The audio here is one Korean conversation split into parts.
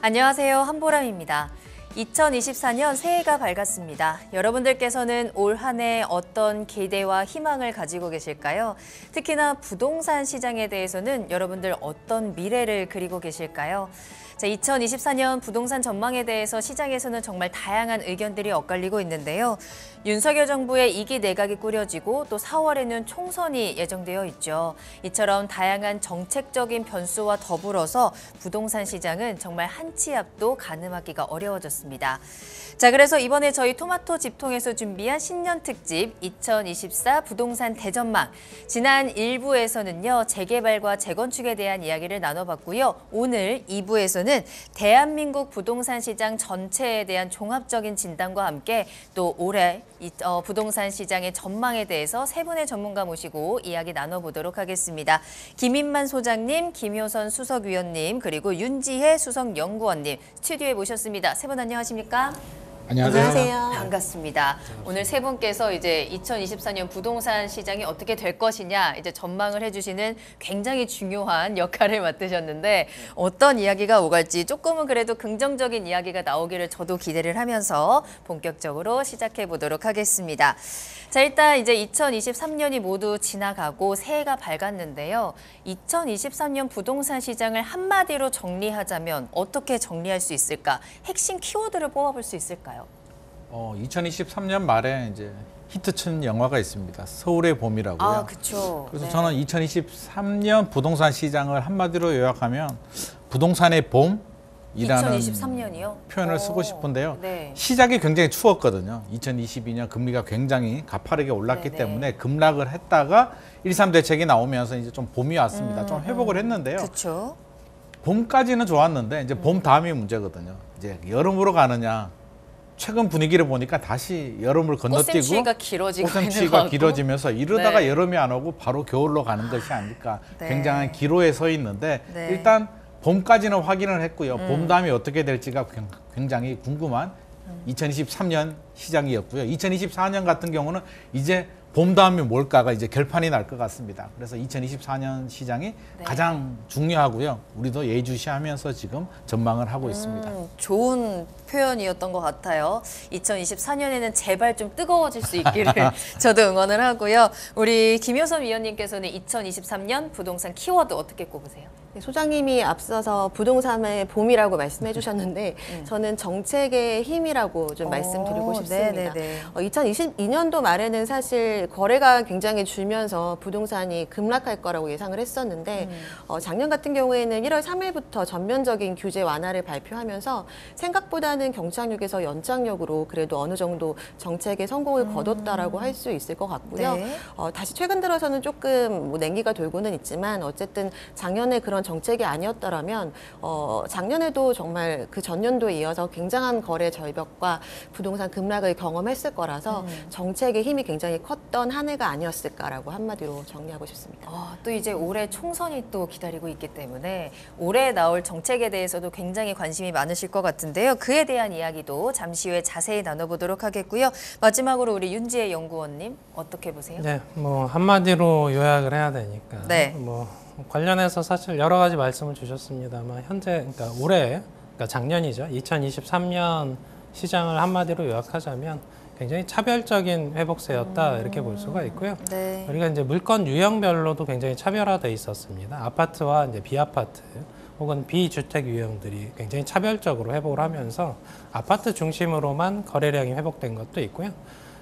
안녕하세요. 한보람입니다. 2024년 새해가 밝았습니다. 여러분들께서는 올 한 해 어떤 기대와 희망을 가지고 계실까요? 특히나 부동산 시장에 대해서는 여러분들 어떤 미래를 그리고 계실까요? 자, 2024년 부동산 전망에 대해서 시장에서는 정말 다양한 의견들이 엇갈리고 있는데요. 윤석열 정부의 2기 내각이 꾸려지고 또 4월에는 총선이 예정되어 있죠. 이처럼 다양한 정책적인 변수와 더불어서 부동산 시장은 정말 한 치 앞도 가늠하기가 어려워졌습니다. 자, 그래서 이번에 저희 토마토 집통에서 준비한 신년 특집 2024 부동산 대전망. 지난 1부에서는요, 재개발과 재건축에 대한 이야기를 나눠봤고요. 오늘 2부에서는 대한민국 부동산 시장 전체에 대한 종합적인 진단과 함께 또 올해 부동산 시장의 전망에 대해서 세 분의 전문가 모시고 이야기 나눠보도록 하겠습니다. 김인만 소장님, 김효선 수석위원님, 그리고 윤지혜 수석연구원님 스튜디오에 모셨습니다. 세 분 안녕하십니까? 안녕하세요. 반갑습니다. 오늘 세 분께서 이제 2024년 부동산 시장이 어떻게 될 것이냐 이제 전망을 해주시는 굉장히 중요한 역할을 맡으셨는데 어떤 이야기가 오갈지 조금은 그래도 긍정적인 이야기가 나오기를 저도 기대를 하면서 본격적으로 시작해 보도록 하겠습니다. 자, 일단 이제 2023년이 모두 지나가고 새해가 밝았는데요. 2023년 부동산 시장을 한마디로 정리하자면 어떻게 정리할 수 있을까? 핵심 키워드를 뽑아볼 수 있을까요? 2023년 말에 이제 히트친 영화가 있습니다. 서울의 봄이라고요. 아, 그렇죠. 그래서 네. 저는 2023년 부동산 시장을 한마디로 요약하면 부동산의 봄이라는 2023년이요? 표현을 쓰고 싶은데요. 네. 시작이 굉장히 추웠거든요. 2022년 금리가 굉장히 가파르게 올랐기 네네. 때문에 급락을 했다가 1.3 대책이 나오면서 이제 좀 봄이 왔습니다. 좀 회복을 했는데요. 그렇죠. 봄까지는 좋았는데 이제 봄 다음이 문제거든요. 이제 여름으로 가느냐. 최근 분위기를 보니까 다시 여름을 건너뛰고 꽃샘추위가 길어지고 있는 것 꽃샘추위가 같고. 길어지면서 이러다가 네. 여름이 안 오고 바로 겨울로 가는 것이 아닐까. 네. 굉장한 기로에 서 있는데 네. 일단 봄까지는 확인을 했고요. 봄 다음이 어떻게 될지가 굉장히 궁금한 2023년 시장이었고요. 2024년 같은 경우는 이제 봄 다음이 뭘까가 이제 결판이 날 것 같습니다. 그래서 2024년 시장이 네. 가장 중요하고요. 우리도 예의주시하면서 지금 전망을 하고 있습니다. 좋은 표현이었던 것 같아요. 2024년에는 제발 좀 뜨거워질 수 있기를 저도 응원을 하고요. 우리 김효선 위원님께서는 2023년 부동산 키워드 어떻게 꼽으세요? 소장님이 앞서서 부동산의 봄이라고 말씀해 주셨는데 저는 정책의 힘이라고 좀 말씀드리고 싶습니다. 네네네. 2022년도 말에는 사실 거래가 굉장히 줄면서 부동산이 급락할 거라고 예상을 했었는데 작년 같은 경우에는 1월 3일부터 전면적인 규제 완화를 발표하면서 생각보다는 경착륙에서 연착륙으로 그래도 어느 정도 정책의 성공을 거뒀다라고 할 수 있을 것 같고요. 네. 다시 최근 들어서는 조금 냉기가 돌고는 있지만 어쨌든 작년에 그런 정책이 아니었더라면 작년에도 정말 그 전년도에 이어서 굉장한 거래 절벽과 부동산 급락을 경험했을 거라서 정책의 힘이 굉장히 컸던 한 해가 아니었을까라고 한마디로 정리하고 싶습니다. 또 이제 올해 총선이 또 기다리고 있기 때문에 올해 나올 정책에 대해서도 굉장히 관심이 많으실 것 같은데요. 그에 대한 이야기도 잠시 후에 자세히 나눠보도록 하겠고요. 마지막으로 우리 윤지혜 연구원님 어떻게 보세요? 네, 뭐 한마디로 요약을 해야 되니까 네. 뭐 관련해서 사실 여러 가지 말씀을 주셨습니다만 현재 그러니까 올해 그러니까 작년이죠. 2023년 시장을 한마디로 요약하자면 굉장히 차별적인 회복세였다 이렇게 볼 수가 있고요. 네. 우리가 이제 물건 유형별로도 굉장히 차별화돼 있었습니다. 아파트와 이제 비아파트 혹은 비주택 유형들이 굉장히 차별적으로 회복을 하면서 아파트 중심으로만 거래량이 회복된 것도 있고요.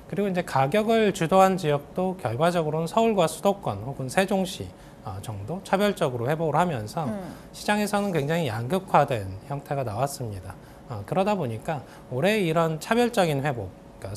그리고 이제 가격을 주도한 지역도 결과적으로는 서울과 수도권 혹은 세종시 정도 차별적으로 회복을 하면서 시장에서는 굉장히 양극화된 형태가 나왔습니다. 그러다 보니까 올해 이런 차별적인 회복, 그러니까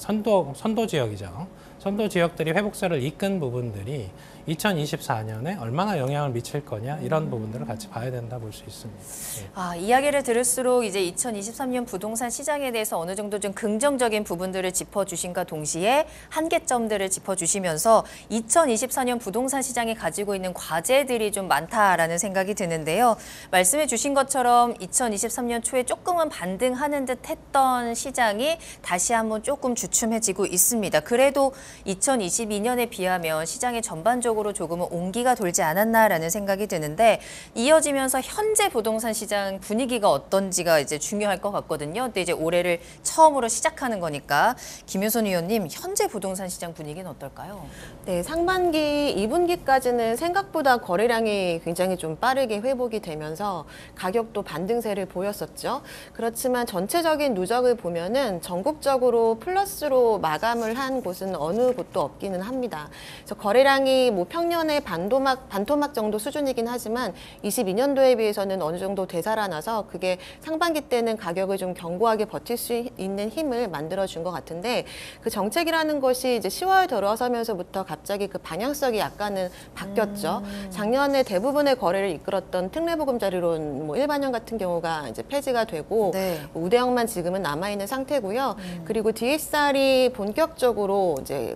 선도 지역이죠. 선도 지역들이 회복세를 이끈 부분들이 2024년에 얼마나 영향을 미칠 거냐 이런 부분들을 같이 봐야 된다 볼 수 있습니다. 예. 이야기를 들을수록 이제 2023년 부동산 시장에 대해서 어느 정도 좀 긍정적인 부분들을 짚어주신과 동시에 한계점들을 짚어주시면서 2024년 부동산 시장이 가지고 있는 과제들이 좀 많다라는 생각이 드는데요. 말씀해 주신 것처럼 2023년 초에 조금은 반등하는 듯 했던 시장이 다시 한번 조금 주춤해지고 있습니다. 그래도 2022년에 비하면 시장이 전반적으로 쪽으로 조금은 온기가 돌지 않았나라는 생각이 드는데 이어지면서 현재 부동산 시장 분위기가 어떤지가 이제 중요할 것 같거든요. 근데 이제 올해를 처음으로 시작하는 거니까 김효선 의원님, 현재 부동산 시장 분위기는 어떨까요? 네, 상반기 2분기까지는 생각보다 거래량이 굉장히 좀 빠르게 회복이 되면서 가격도 반등세를 보였었죠. 그렇지만 전체적인 누적을 보면은 전국적으로 플러스로 마감을 한 곳은 어느 곳도 없기는 합니다. 그래서 거래량이 뭐 평년의 반토막 정도 수준이긴 하지만 22년도에 비해서는 어느 정도 되살아나서 그게 상반기 때는 가격을 좀 견고하게 버틸 수 있는 힘을 만들어준 것 같은데 그 정책이라는 것이 이제 10월 들어서면서부터 갑자기 그 방향성이 약간은 바뀌었죠. 작년에 대부분의 거래를 이끌었던 특례보금자리론 뭐 일반형 같은 경우가 이제 폐지가 되고 네. 우대형만 지금은 남아 있는 상태고요. 그리고 DSR이 본격적으로 이제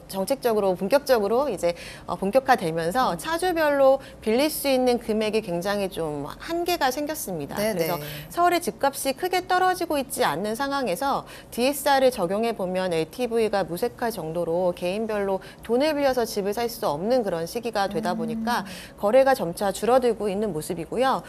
정책적으로 본격적으로 이제 본격화되면서 차주별로 빌릴 수 있는 금액이 굉장히 좀 한계가 생겼습니다. 네네. 그래서 서울의 집값이 크게 떨어지고 있지 않는 상황에서 DSR을 적용해 보면 LTV가 무색할 정도로 개인별로 돈을 빌려서 집을 살 수 없는 그런 시기가 되다 보니까 거래가 점차 줄어들고 있는 모습이고요.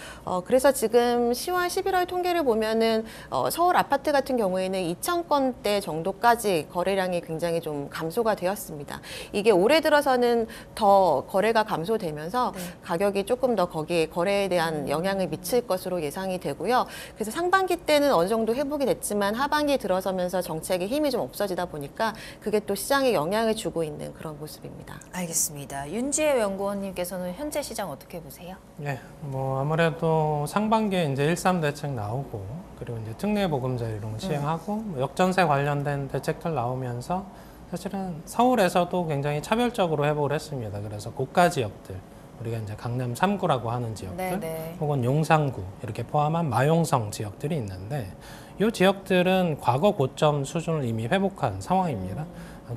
그래서 지금 10월, 11월 통계를 보면은 서울 아파트 같은 경우에는 2,000건대 정도까지 거래량이 굉장히 좀 감소가 되었습니다. 이게 올해 들어서는 더 거래가 감소되면서 가격이 조금 더 거기에 거래에 대한 영향을 미칠 것으로 예상이 되고요. 그래서 상반기 때는 어느 정도 회복이 됐지만 하반기 들어서면서 정책의 힘이 좀 없어지다 보니까 그게 또 시장에 영향을 주고 있는 그런 모습입니다. 알겠습니다. 윤지혜 연구원님께서는 현재 시장 어떻게 보세요? 네, 뭐 아무래도 상반기에 이제 1.3 대책 나오고 그리고 이제 특례 보금자리론 시행하고 뭐 역전세 관련된 대책들 나오면서 사실은 서울에서도 굉장히 차별적으로 회복을 했습니다. 그래서 고가 지역들, 우리가 이제 강남 3구라고 하는 지역들, 네네. 혹은 용산구 이렇게 포함한 마용성 지역들이 있는데 이 지역들은 과거 고점 수준을 이미 회복한 상황입니다.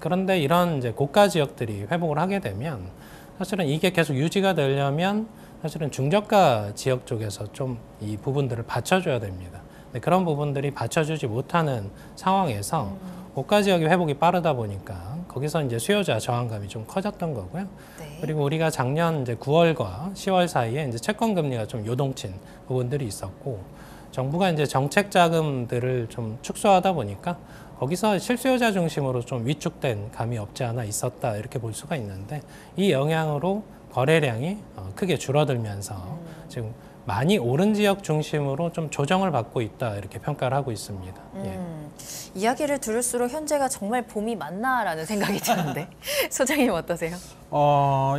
그런데 이런 이제 고가 지역들이 회복을 하게 되면 사실은 이게 계속 유지가 되려면 사실은 중저가 지역 쪽에서 좀 이 부분들을 받쳐줘야 됩니다. 근데 그런 부분들이 받쳐주지 못하는 상황에서 고가 지역의 회복이 빠르다 보니까 거기서 이제 수요자 저항감이 좀 커졌던 거고요. 네. 그리고 우리가 작년 이제 9월과 10월 사이에 이제 채권 금리가 좀 요동친 부분들이 있었고 정부가 이제 정책 자금들을 좀 축소하다 보니까 거기서 실수요자 중심으로 좀 위축된 감이 없지 않아 있었다 이렇게 볼 수가 있는데 이 영향으로 거래량이 크게 줄어들면서 지금 많이 오른 지역 중심으로 좀 조정을 받고 있다 이렇게 평가를 하고 있습니다. 예. 이야기를 들을수록 현재가 정말 봄이 맞나라는 생각이 드는데 소장님 어떠세요?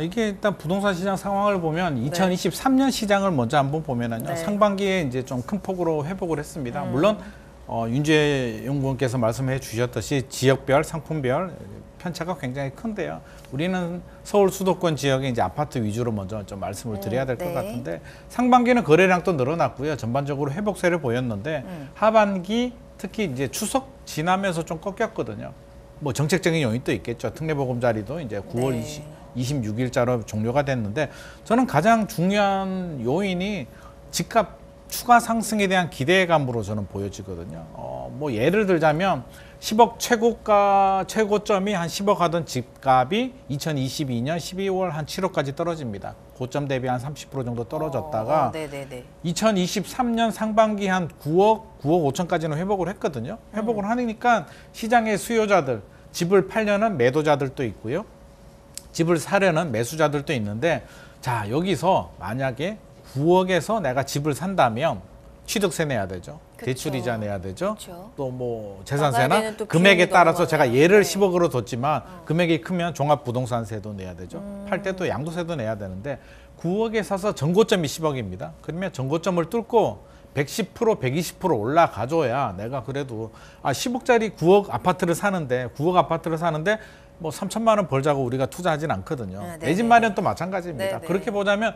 이게 일단 부동산 시장 상황을 보면 2023년 시장을 먼저 한번 보면은요. 네. 상반기에 이제 좀 큰 폭으로 회복을 했습니다. 물론 윤재 연구원께서 말씀해 주셨듯이 지역별, 상품별 편차가 굉장히 큰데요. 우리는 서울 수도권 지역의 이제 아파트 위주로 먼저 좀 말씀을 드려야 될 것 네. 같은데 상반기는 거래량도 늘어났고요. 전반적으로 회복세를 보였는데 하반기 특히 이제 추석 지나면서 좀 꺾였거든요. 뭐 정책적인 요인도 있겠죠. 특례보금자리도 이제 9월 네. 26일자로 종료가 됐는데 저는 가장 중요한 요인이 집값 추가 상승에 대한 기대감으로 저는 보여지거든요. 뭐 예를 들자면 10억 최고점이 한 10억 하던 집값이 2022년 12월 한 7억까지 떨어집니다. 고점 대비 한 30% 정도 떨어졌다가 네네네. 2023년 상반기 한 9억 5천까지는 회복을 했거든요. 회복을 하니까 시장의 수요자들, 집을 팔려는 매도자들도 있고요. 집을 사려는 매수자들도 있는데 자 여기서 만약에 9억에서 내가 집을 산다면 취득세 내야 되죠. 그쵸. 대출이자 내야 되죠. 그쵸. 또 뭐 나가야 재산세나 되는 또 금액에 비용이 따라서 너무 제가 많아요. 예를 네. 10억으로 뒀지만 금액이 크면 종합부동산세도 내야 되죠. 팔 때 또 양도세도 내야 되는데 9억에 사서 전고점이 10억입니다. 그러면 전고점을 뚫고 110%, 120% 올라가줘야 내가 그래도 10억짜리 9억 아파트를 사는데 뭐 3천만 원 벌자고 우리가 투자하진 않거든요. 네, 내 집 네. 마련도 마찬가지입니다. 네, 네. 그렇게 보자면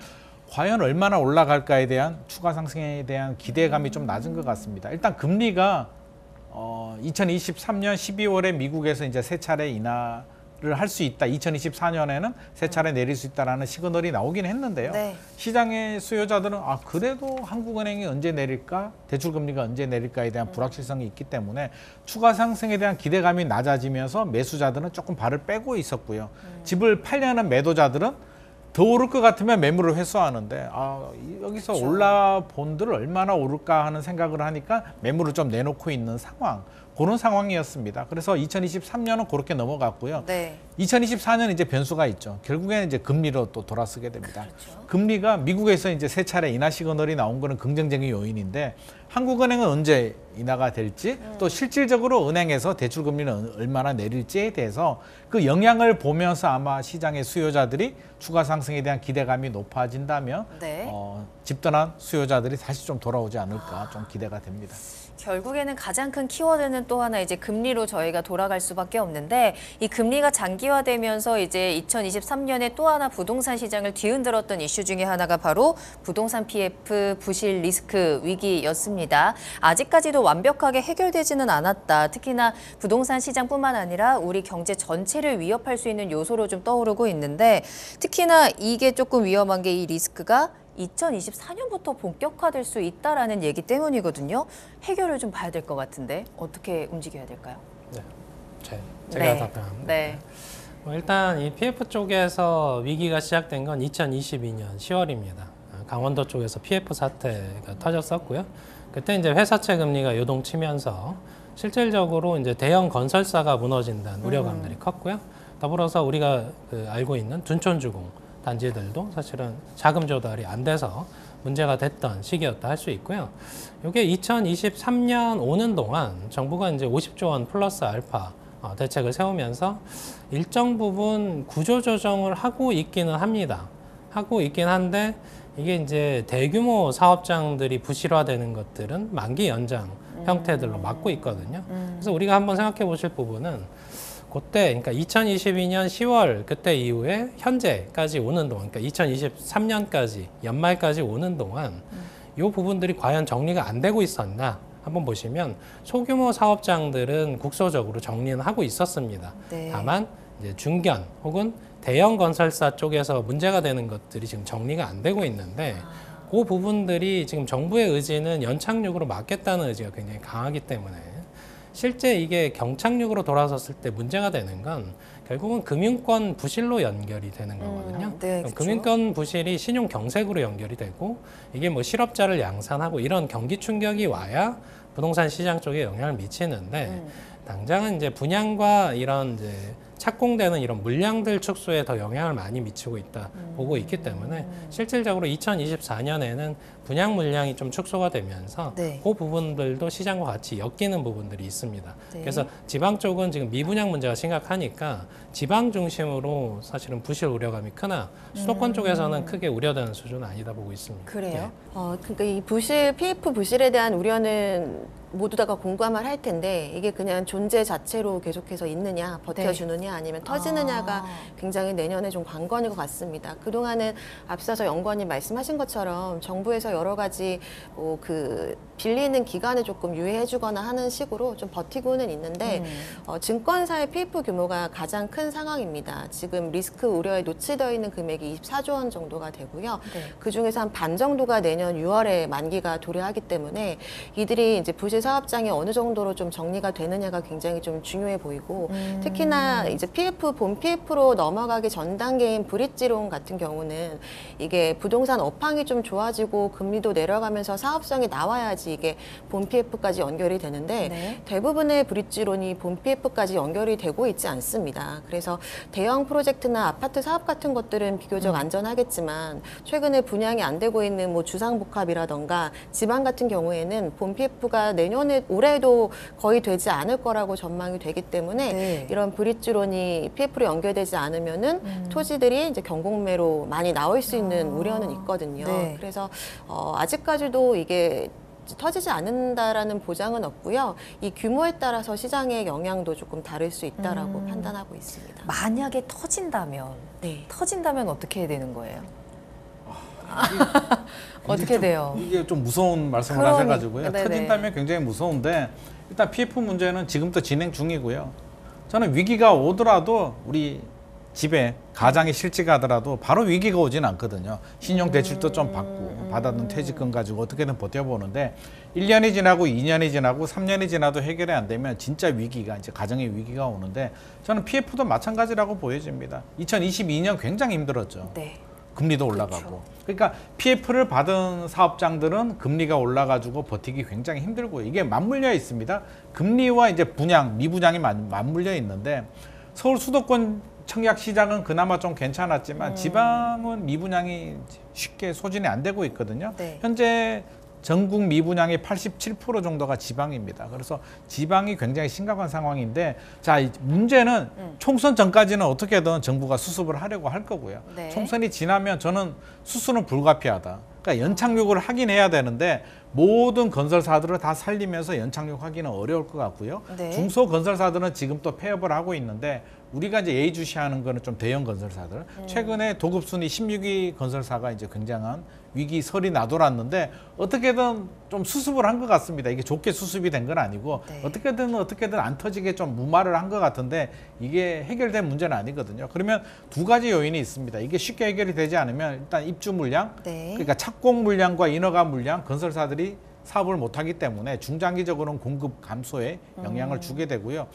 과연 얼마나 올라갈까에 대한 추가 상승에 대한 기대감이 좀 낮은 것 같습니다. 일단 금리가 2023년 12월에 미국에서 이제 세 차례 인하 할 수 있다. 2024년에는 세 차례 내릴 수 있다라는 시그널이 나오긴 했는데요. 네. 시장의 수요자들은 그래도 한국은행이 언제 내릴까, 대출금리가 언제 내릴까에 대한 불확실성이 있기 때문에 추가 상승에 대한 기대감이 낮아지면서 매수자들은 조금 발을 빼고 있었고요. 집을 팔려는 매도자들은 더 오를 것 같으면 매물을 회수하는데 여기서 그렇죠. 올라 본들 얼마나 오를까 하는 생각을 하니까 매물을 좀 내놓고 있는 상황, 그런 상황이었습니다. 그래서 2023년은 그렇게 넘어갔고요. 네. 2024년 이제 변수가 있죠. 결국에는 이제 금리로 또 돌아서게 됩니다. 그렇죠. 금리가 미국에서 이제 세 차례 인하 시그널이 나온 거는 긍정적인 요인인데 한국은행은 언제 인하가 될지 또 실질적으로 은행에서 대출 금리는 얼마나 내릴지에 대해서 그 영향을 보면서 아마 시장의 수요자들이 추가 상승에 대한 기대감이 높아진다면 네. 집 떠난 수요자들이 다시 좀 돌아오지 않을까 좀 기대가 됩니다. 결국에는 가장 큰 키워드는 또 하나 이제 금리로 저희가 돌아갈 수밖에 없는데 이 금리가 장기화되면서 이제 2023년에 또 하나 부동산 시장을 뒤흔들었던 이슈 중에 하나가 바로 부동산 PF 부실 리스크 위기였습니다. 아직까지도 완벽하게 해결되지는 않았다. 특히나 부동산 시장뿐만 아니라 우리 경제 전체를 위협할 수 있는 요소로 좀 떠오르고 있는데 특히나 이게 조금 위험한 게 이 리스크가 2024년부터 본격화될 수 있다라는 얘기 때문이거든요. 해결을 좀 봐야 될 것 같은데 어떻게 움직여야 될까요? 네. 제가 답변합니다. 네. 일단 이 PF 쪽에서 위기가 시작된 건 2022년 10월입니다. 강원도 쪽에서 PF 사태가 터졌었고요. 그때 이제 회사채 금리가 요동치면서 실질적으로 이제 대형 건설사가 무너진다는 우려감들이 컸고요. 더불어서 우리가 알고 있는 둔촌주공 단지들도 사실은 자금 조달이 안 돼서 문제가 됐던 시기였다 할 수 있고요. 이게 2023년 오는 동안 정부가 이제 50조 원 플러스 알파 대책을 세우면서 일정 부분 구조조정을 하고 있기는 합니다. 하고 있긴 한데 이게 이제 대규모 사업장들이 부실화되는 것들은 만기 연장 형태들로 막고 있거든요. 그래서 우리가 한번 생각해 보실 부분은 그때 그러니까 2022년 10월 그때 이후에 현재까지 오는 동안 그러니까 2023년까지 연말까지 오는 동안 이 부분들이 과연 정리가 안 되고 있었나 한번 보시면 소규모 사업장들은 국소적으로 정리는 하고 있었습니다. 네. 다만 이제 중견 혹은 대형 건설사 쪽에서 문제가 되는 것들이 지금 정리가 안 되고 있는데 그 부분들이 지금 정부의 의지는 연착륙으로 막겠다는 의지가 굉장히 강하기 때문에 실제 이게 경착륙으로 돌아섰을 때 문제가 되는 건 결국은 금융권 부실로 연결이 되는 거거든요. 네, 그렇죠. 금융권 부실이 신용 경색으로 연결이 되고 이게 뭐 실업자를 양산하고 이런 경기 충격이 와야 부동산 시장 쪽에 영향을 미치는데 당장은 이제 분양과 이런 이제 착공되는 이런 물량들 축소에 더 영향을 많이 미치고 있다 보고 있기 때문에 실질적으로 2024년에는 분양 물량이 좀 축소가 되면서 네. 그 부분들도 시장과 같이 엮이는 부분들이 있습니다. 네. 그래서 지방 쪽은 지금 미분양 문제가 심각하니까 지방 중심으로 사실은 부실 우려감이 크나 수도권 쪽에서는 크게 우려되는 수준은 아니다 보고 있습니다. 그래요? 그러니까 이 PF 부실에 대한 우려는 모두 다가 공감을 할 텐데 이게 그냥 존재 자체로 계속해서 있느냐, 버텨주느냐 아니면 터지느냐가 굉장히 내년에 좀 관건일 것 같습니다. 그동안은 앞서서 연구원님 말씀하신 것처럼 정부에서 여러 가지 그 빌리는 기간을 조금 유예해주거나 하는 식으로 좀 버티고는 있는데 증권사의 PF 규모가 가장 큰 상황입니다. 지금 리스크 우려에 노출되어 있는 금액이 24조 원 정도가 되고요. 네. 그 중에서 한 반 정도가 내년 6월에 만기가 도래하기 때문에 이들이 이제 부실 사업장이 어느 정도로 좀 정리가 되느냐가 굉장히 좀 중요해 보이고 특히나 이제 본 PF로 넘어가기 전 단계인 브릿지론 같은 경우는 이게 부동산 업황이 좀 좋아지고 금리도 내려가면서 사업성이 나와야지 이게 본 PF까지 연결이 되는데 네. 대부분의 브릿지론이 본 PF까지 연결이 되고 있지 않습니다. 그래서 대형 프로젝트나 아파트 사업 같은 것들은 비교적 안전하겠지만 최근에 분양이 안 되고 있는 뭐 주상복합이라던가 지방 같은 경우에는 본 PF가 내년에 올해도 거의 되지 않을 거라고 전망이 되기 때문에 네. 이런 브릿지론이 PF로 연결되지 않으면은 토지들이 이제 경공매로 많이 나올 수 있는 우려는 있거든요. 네. 그래서 아직까지도 이게 터지지 않는다라는 보장은 없고요. 이 규모에 따라서 시장의 영향도 조금 다를 수 있다라고 판단하고 있습니다. 만약에 터진다면 네. 어떻게 해야 되는 거예요? 어떻게 돼요? 이게 좀 무서운 말씀을 그러니- 하셔가지고요. 네네. 터진다면 굉장히 무서운데 일단 PF 문제는 지금도 진행 중이고요. 저는 위기가 오더라도 우리 집에 가장이 실직하더라도 바로 위기가 오진 않거든요. 신용대출도 좀 받고 받았던 퇴직금 가지고 어떻게든 버텨보는데 1년이 지나고 2년이 지나고 3년이 지나도 해결이 안 되면 진짜 위기가 이제 가정의 위기가 오는데 저는 PF도 마찬가지라고 보여집니다. 2022년 굉장히 힘들었죠. 네. 금리도 올라가고. 그러니까 PF를 받은 사업장들은 금리가 올라가지고 버티기 굉장히 힘들고요. 이게 맞물려 있습니다. 금리와 이제 분양, 미분양이 맞물려 있는데 서울 수도권 청약 시장은 그나마 좀 괜찮았지만 지방은 미분양이 쉽게 소진이 안 되고 있거든요. 네. 현재 전국 미분양의 87% 정도가 지방입니다. 그래서 지방이 굉장히 심각한 상황인데 자, 문제는 총선 전까지는 어떻게든 정부가 수습을 하려고 할 거고요. 네. 총선이 지나면 저는 수습은 불가피하다. 그러니까 연착륙을 하긴 해야 되는데 모든 건설사들을 다 살리면서 연착륙 하기는 어려울 것 같고요. 네. 중소건설사들은 지금 또 폐업을 하고 있는데 우리가 이제 예의주시하는 거는 좀 대형 건설사들. 최근에 도급순위 16위 건설사가 이제 굉장한 위기설이 나돌았는데 어떻게든 좀 수습을 한 것 같습니다. 이게 좋게 수습이 된 건 아니고 네. 어떻게든 안 터지게 좀 무마를 한 것 같은데 이게 해결된 문제는 아니거든요. 그러면 두 가지 요인이 있습니다. 이게 쉽게 해결이 되지 않으면 일단 입주 물량, 네. 그러니까 착공 물량과 인허가 물량, 건설사들이 사업을 못하기 때문에 중장기적으로는 공급 감소에 영향을 주게 되고요.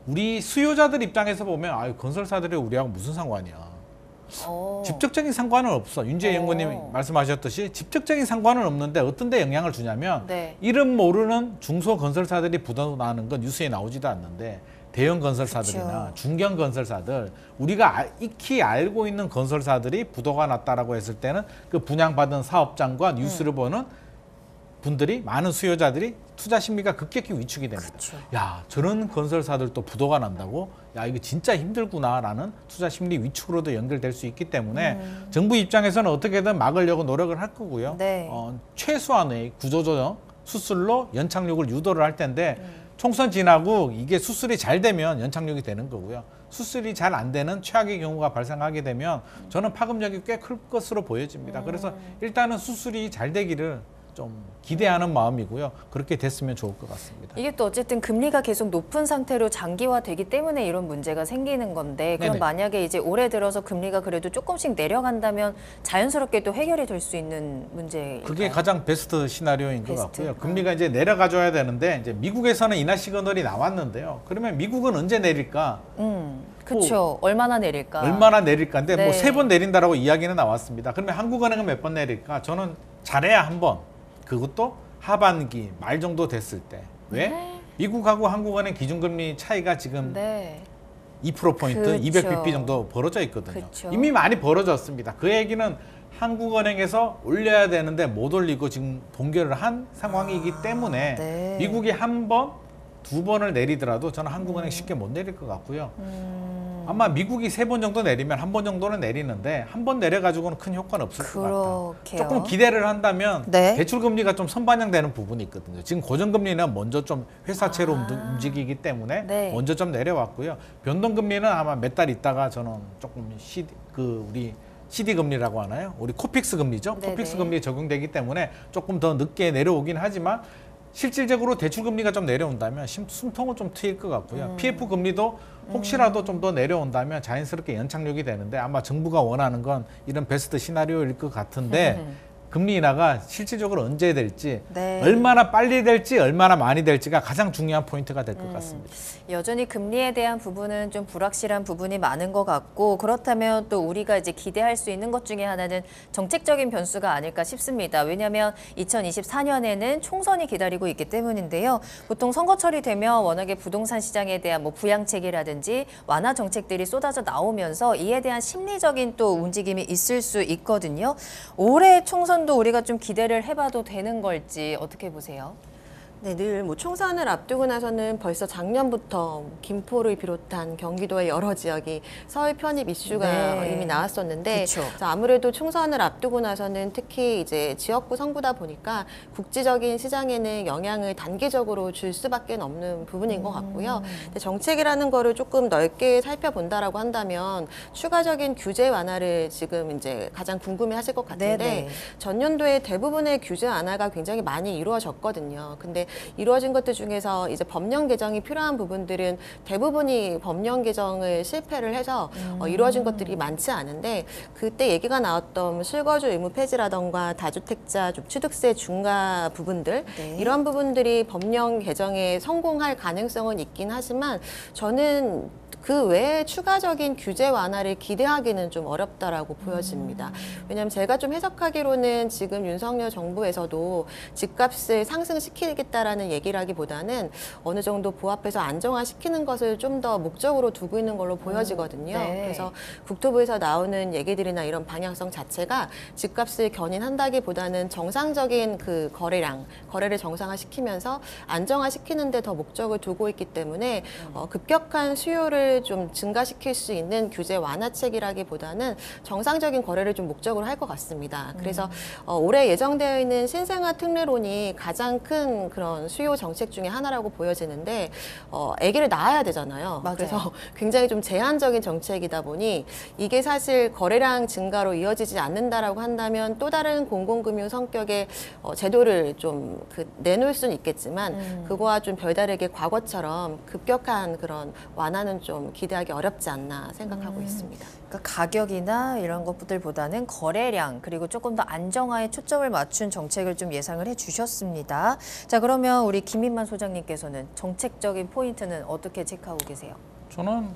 우리 수요자들 입장에서 보면 아유 건설사들이 우리하고 무슨 상관이야. 직접적인 상관은 없어. 윤재 연구님 말씀하셨듯이 직접적인 상관은 없는데 어떤 데 영향을 주냐면 네. 이름 모르는 중소건설사들이 부도나는 건 뉴스에 나오지도 않는데 대형 건설사들이나 그쵸. 중견 건설사들 우리가 익히 알고 있는 건설사들이 부도가 났다라고 했을 때는 그 분양받은 사업장과 뉴스를 보는 분들이 많은 수요자들이 투자 심리가 급격히 위축이 됩니다. 그쵸. 야, 저런 건설사들도 부도가 난다고? 야, 이거 진짜 힘들구나라는 투자 심리 위축으로도 연결될 수 있기 때문에 정부 입장에서는 어떻게든 막으려고 노력을 할 거고요. 네. 최소한의 구조조정 수술로 연착륙을 유도를 할 텐데 총선 지나고 이게 수술이 잘 되면 연착륙이 되는 거고요. 수술이 잘 안 되는 최악의 경우가 발생하게 되면 저는 파급력이 꽤 클 것으로 보여집니다. 그래서 일단은 수술이 잘 되기를 좀 기대하는 마음이고요. 그렇게 됐으면 좋을 것 같습니다. 이게 또 어쨌든 금리가 계속 높은 상태로 장기화되기 때문에 이런 문제가 생기는 건데 그럼 네네. 만약에 이제 올해 들어서 금리가 그래도 조금씩 내려간다면 자연스럽게 또 해결이 될 수 있는 문제일까요? 그게 가장 베스트 시나리오인 것 베스트. 같고요. 금리가 이제 내려가줘야 되는데 이제 미국에서는 인하 시그널이 나왔는데요. 그러면 미국은 언제 내릴까? 그렇죠. 얼마나 내릴까? 얼마나 내릴까인데 네. 뭐 3번 내린다라고 이야기는 나왔습니다. 그러면 한국은행은 몇 번 내릴까? 저는 잘해야 한 번. 그것도 하반기 말 정도 됐을 때. 왜? 미국하고 한국은행 기준금리 차이가 지금 네. 2%포인트, 그쵸. 200bp 정도 벌어져 있거든요. 그쵸. 이미 많이 벌어졌습니다. 그 얘기는 한국은행에서 올려야 되는데 못 올리고 지금 동결을 한 상황이기 때문에 네. 미국이 한 번, 두 번을 내리더라도 저는 한국은행 쉽게 못 내릴 것 같고요. 아마 미국이 3번 정도 내리면 한 번 정도는 내리는데 한 번 내려가지고는 큰 효과는 없을 것 같아요. 그렇게요. 조금 기대를 한다면 네. 대출금리가 좀 선반영되는 부분이 있거든요. 지금 고정금리는 먼저 좀 회사채로 움직이기 때문에 네. 먼저 좀 내려왔고요. 변동금리는 아마 몇 달 있다가 저는 조금 우리 CD 금리라고 하나요? 우리 코픽스 금리죠. 네네. 코픽스 금리 적용되기 때문에 조금 더 늦게 내려오긴 하지만 실질적으로 대출 금리가 좀 내려온다면 숨통은 좀 트일 것 같고요. PF 금리도 혹시라도 좀 더 내려온다면 자연스럽게 연착륙이 되는데 아마 정부가 원하는 건 이런 베스트 시나리오일 것 같은데 금리 인하가 실질적으로 언제 될지 네. 얼마나 빨리 될지 얼마나 많이 될지가 가장 중요한 포인트가 될 것 같습니다. 여전히 금리에 대한 부분은 좀 불확실한 부분이 많은 것 같고 그렇다면 또 우리가 이제 기대할 수 있는 것 중에 하나는 정책적인 변수가 아닐까 싶습니다. 왜냐하면 2024년에는 총선이 기다리고 있기 때문인데요. 보통 선거철이 되면 워낙에 부동산 시장에 대한 뭐 부양책이라든지 완화 정책들이 쏟아져 나오면서 이에 대한 심리적인 또 움직임이 있을 수 있거든요. 올해 총선도 우리가 좀 기대를 해봐도 되는 걸지 어떻게 보세요? 네, 늘 뭐 총선을 앞두고 나서는 벌써 작년부터 김포를 비롯한 경기도의 여러 지역이 서울 편입 이슈가 네. 이미 나왔었는데 그쵸. 아무래도 총선을 앞두고 나서는 특히 이제 지역구 선거다 보니까 국지적인 시장에는 영향을 단기적으로 줄 수밖에 없는 부분인 것 같고요. 근데 정책이라는 거를 조금 넓게 살펴본다라고 한다면 추가적인 규제 완화를 지금 이제 가장 궁금해하실 것 같은데 네네. 전년도에 대부분의 규제 완화가 굉장히 많이 이루어졌거든요. 근데 이루어진 것들 중에서 이제 법령 개정이 필요한 부분들은 대부분이 법령 개정을 실패를 해서 이루어진 것들이 많지 않은데, 그때 얘기가 나왔던 실거주 의무 폐지라던가 다주택자 좀 취득세 중과 부분들, 네. 이런 부분들이 법령 개정에 성공할 가능성은 있긴 하지만 저는 그 외에 추가적인 규제 완화를 기대하기는 좀 어렵다라고 보여집니다. 왜냐하면 제가 좀 해석하기로는 지금 윤석열 정부에서도 집값을 상승시키겠다라는 얘기라기보다는 어느 정도 부합해서 안정화시키는 것을 좀 더 목적으로 두고 있는 걸로 보여지거든요. 네. 그래서 국토부에서 나오는 얘기들이나 이런 방향성 자체가 집값을 견인한다기보다는 정상적인 그 거래를 정상화시키면서 안정화시키는 데 더 목적을 두고 있기 때문에 급격한 수요를 좀 증가시킬 수 있는 규제 완화책이라기보다는 정상적인 거래를 좀 목적으로 할 것 같습니다. 그래서 올해 예정되어 있는 신생아 특례론이 가장 큰 그런 수요 정책 중에 하나라고 보여지는데, 아기를 낳아야 되잖아요. 맞아요. 그래서 굉장히 좀 제한적인 정책이다 보니 이게 사실 거래량 증가로 이어지지 않는다라고 한다면 또 다른 공공금융 성격의 제도를 좀 내놓을 수는 있겠지만 그거와 좀 별다르게 과거처럼 급격한 그런 완화는 좀 기대하기 어렵지 않나 생각하고 있습니다. 그러니까 가격이나 이런 것들보다는 거래량, 그리고 조금 더 안정화에 초점을 맞춘 정책을 좀 예상을 해주셨습니다. 자, 그러면 우리 김민만 소장님께서는 정책적인 포인트는 어떻게 체크하고 계세요? 저는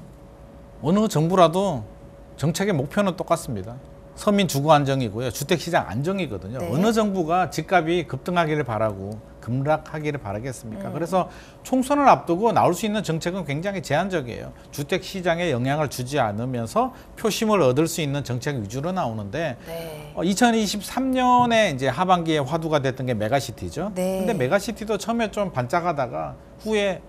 어느 정부라도 정책의 목표는 똑같습니다. 서민 주거 안정이고요. 주택시장 안정이거든요. 네. 어느 정부가 집값이 급등하기를 바라고 급락하기를 바라겠습니까? 그래서 총선을 앞두고 나올 수 있는 정책은 굉장히 제한적이에요. 주택시장에 영향을 주지 않으면서 표심을 얻을 수 있는 정책 위주로 나오는데, 네. 2023년에 이제 하반기에 화두가 됐던 게 메가시티죠. 네. 근데 메가시티도 처음에 좀 반짝하다가 후에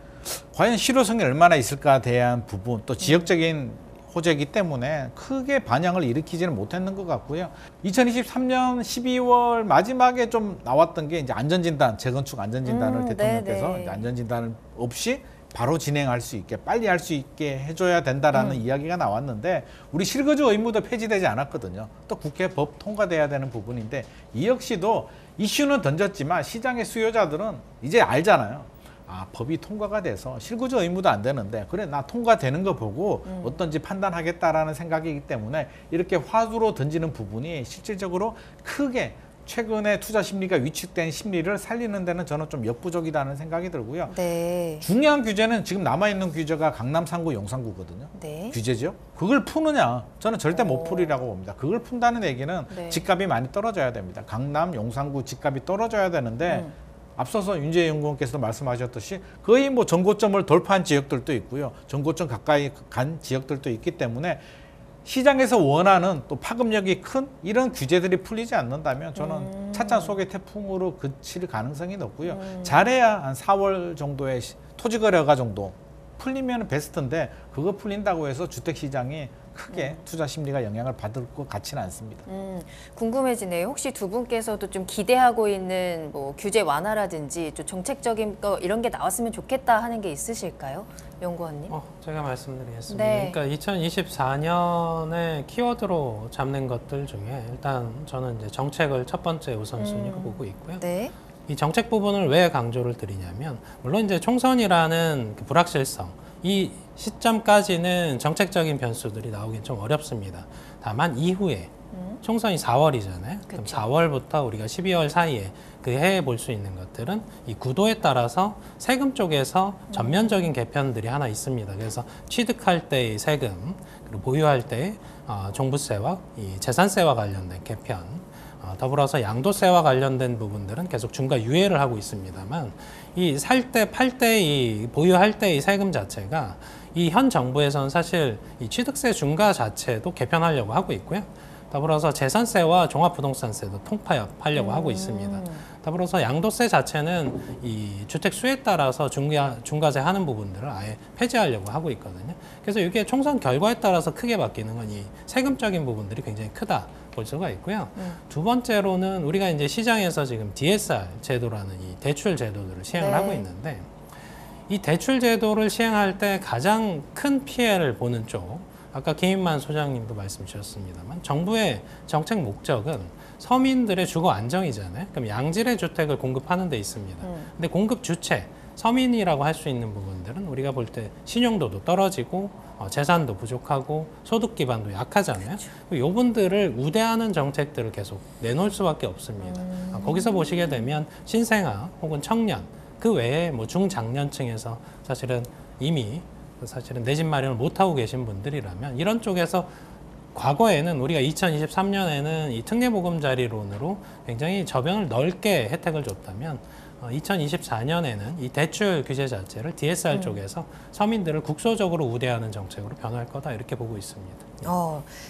과연 실효성이 얼마나 있을까에 대한 부분, 또 지역적인 호재이기 때문에 크게 반향을 일으키지는 못했는 것 같고요. 2023년 12월 마지막에 좀 나왔던 게 이제 안전진단, 재건축 안전진단을 대통령께서 네네. 이제 안전진단 없이 바로 진행할 수 있게, 빨리 할 수 있게 해줘야 된다라는 이야기가 나왔는데, 우리 실거주 의무도 폐지되지 않았거든요. 또 국회 법 통과돼야 되는 부분인데, 이 역시도 이슈는 던졌지만 시장의 수요자들은 이제 알잖아요. 아, 법이 통과가 돼서 실거주 의무도 안 되는데, 그래 나 통과되는 거 보고 어떤지 판단하겠다라는 생각이기 때문에 이렇게 화두로 던지는 부분이 실질적으로 크게 최근에 투자 심리가 위축된 심리를 살리는 데는 저는 좀 역부족이라는 생각이 들고요. 네. 중요한 규제는 지금 남아있는 규제가 강남 3구, 용산구거든요. 네. 규제죠. 그걸 푸느냐? 저는 절대 못 풀이라고 봅니다. 그걸 푼다는 얘기는 네. 집값이 많이 떨어져야 됩니다. 강남, 용산구 집값이 떨어져야 되는데 앞서서 윤재희 연구원께서도 말씀하셨듯이 거의 뭐 전고점을 돌파한 지역들도 있고요. 전고점 가까이 간 지역들도 있기 때문에 시장에서 원하는 또 파급력이 큰 이런 규제들이 풀리지 않는다면 저는 찻잔 속의 태풍으로 그칠 가능성이 높고요. 잘해야 한 4월 정도의 토지거래가 정도 풀리면 베스트인데, 그거 풀린다고 해서 주택시장이 크게 투자 심리가 영향을 받을 것 같지는 않습니다. 궁금해지네요. 혹시 두 분께서도 좀 기대하고 있는 뭐 규제 완화라든지 좀 정책적인 거 이런 게 나왔으면 좋겠다 하는 게 있으실까요? 연구원님? 제가 말씀드리겠습니다. 네. 그러니까 2024년에 키워드로 잡는 것들 중에 일단 저는 이제 정책을 첫 번째 우선순위로 보고 있고요. 네. 이 정책 부분을 왜 강조를 드리냐면, 물론 이제 총선이라는 그 불확실성, 이 시점까지는 정책적인 변수들이 나오긴 좀 어렵습니다. 다만 이후에 총선이 4월이잖아요. 그럼 그쵸. 4월부터 우리가 12월 사이에 그 해에 볼 수 있는 것들은 이 구도에 따라서 세금 쪽에서 전면적인 개편들이 하나 있습니다. 그래서 취득할 때의 세금, 그리고 보유할 때의 종부세와 이 재산세와 관련된 개편, 더불어서 양도세와 관련된 부분들은 계속 중과 유예를 하고 있습니다만, 이 살 때, 팔 때, 이 보유할 때의 세금 자체가 이 현 정부에서는 사실 이 취득세 중과 자체도 개편하려고 하고 있고요. 더불어서 재산세와 종합부동산세도 통합하려고 하고 있습니다. 더불어서 양도세 자체는 이 주택 수에 따라서 중과세 하는 부분들을 아예 폐지하려고 하고 있거든요. 그래서 이게 총선 결과에 따라서 크게 바뀌는 건 이 세금적인 부분들이 굉장히 크다 볼 수가 있고요. 두 번째로는 우리가 이제 시장에서 지금 DSR 제도라는 이 대출 제도들을 시행을 네. 하고 있는데, 이 대출 제도를 시행할 때 가장 큰 피해를 보는 쪽, 아까 김인만 소장님도 말씀 주셨습니다만, 정부의 정책 목적은 서민들의 주거 안정이잖아요. 그럼 양질의 주택을 공급하는 데 있습니다. 근데 공급 주체, 서민이라고 할 수 있는 부분들은 우리가 볼 때 신용도도 떨어지고 재산도 부족하고 소득 기반도 약하잖아요. 이분들을 우대하는 정책들을 계속 내놓을 수밖에 없습니다. 거기서 보시게 되면 신생아 혹은 청년 그 외에 뭐 중장년층에서 사실은 이미 사실은 내 집 마련을 못하고 계신 분들이라면 이런 쪽에서 과거에는 우리가 2023년에는 이 특례보금자리론으로 굉장히 저변을 넓게 혜택을 줬다면 2024년에는 이 대출 규제 자체를 DSR 쪽에서 서민들을 국소적으로 우대하는 정책으로 변할 거다 이렇게 보고 있습니다.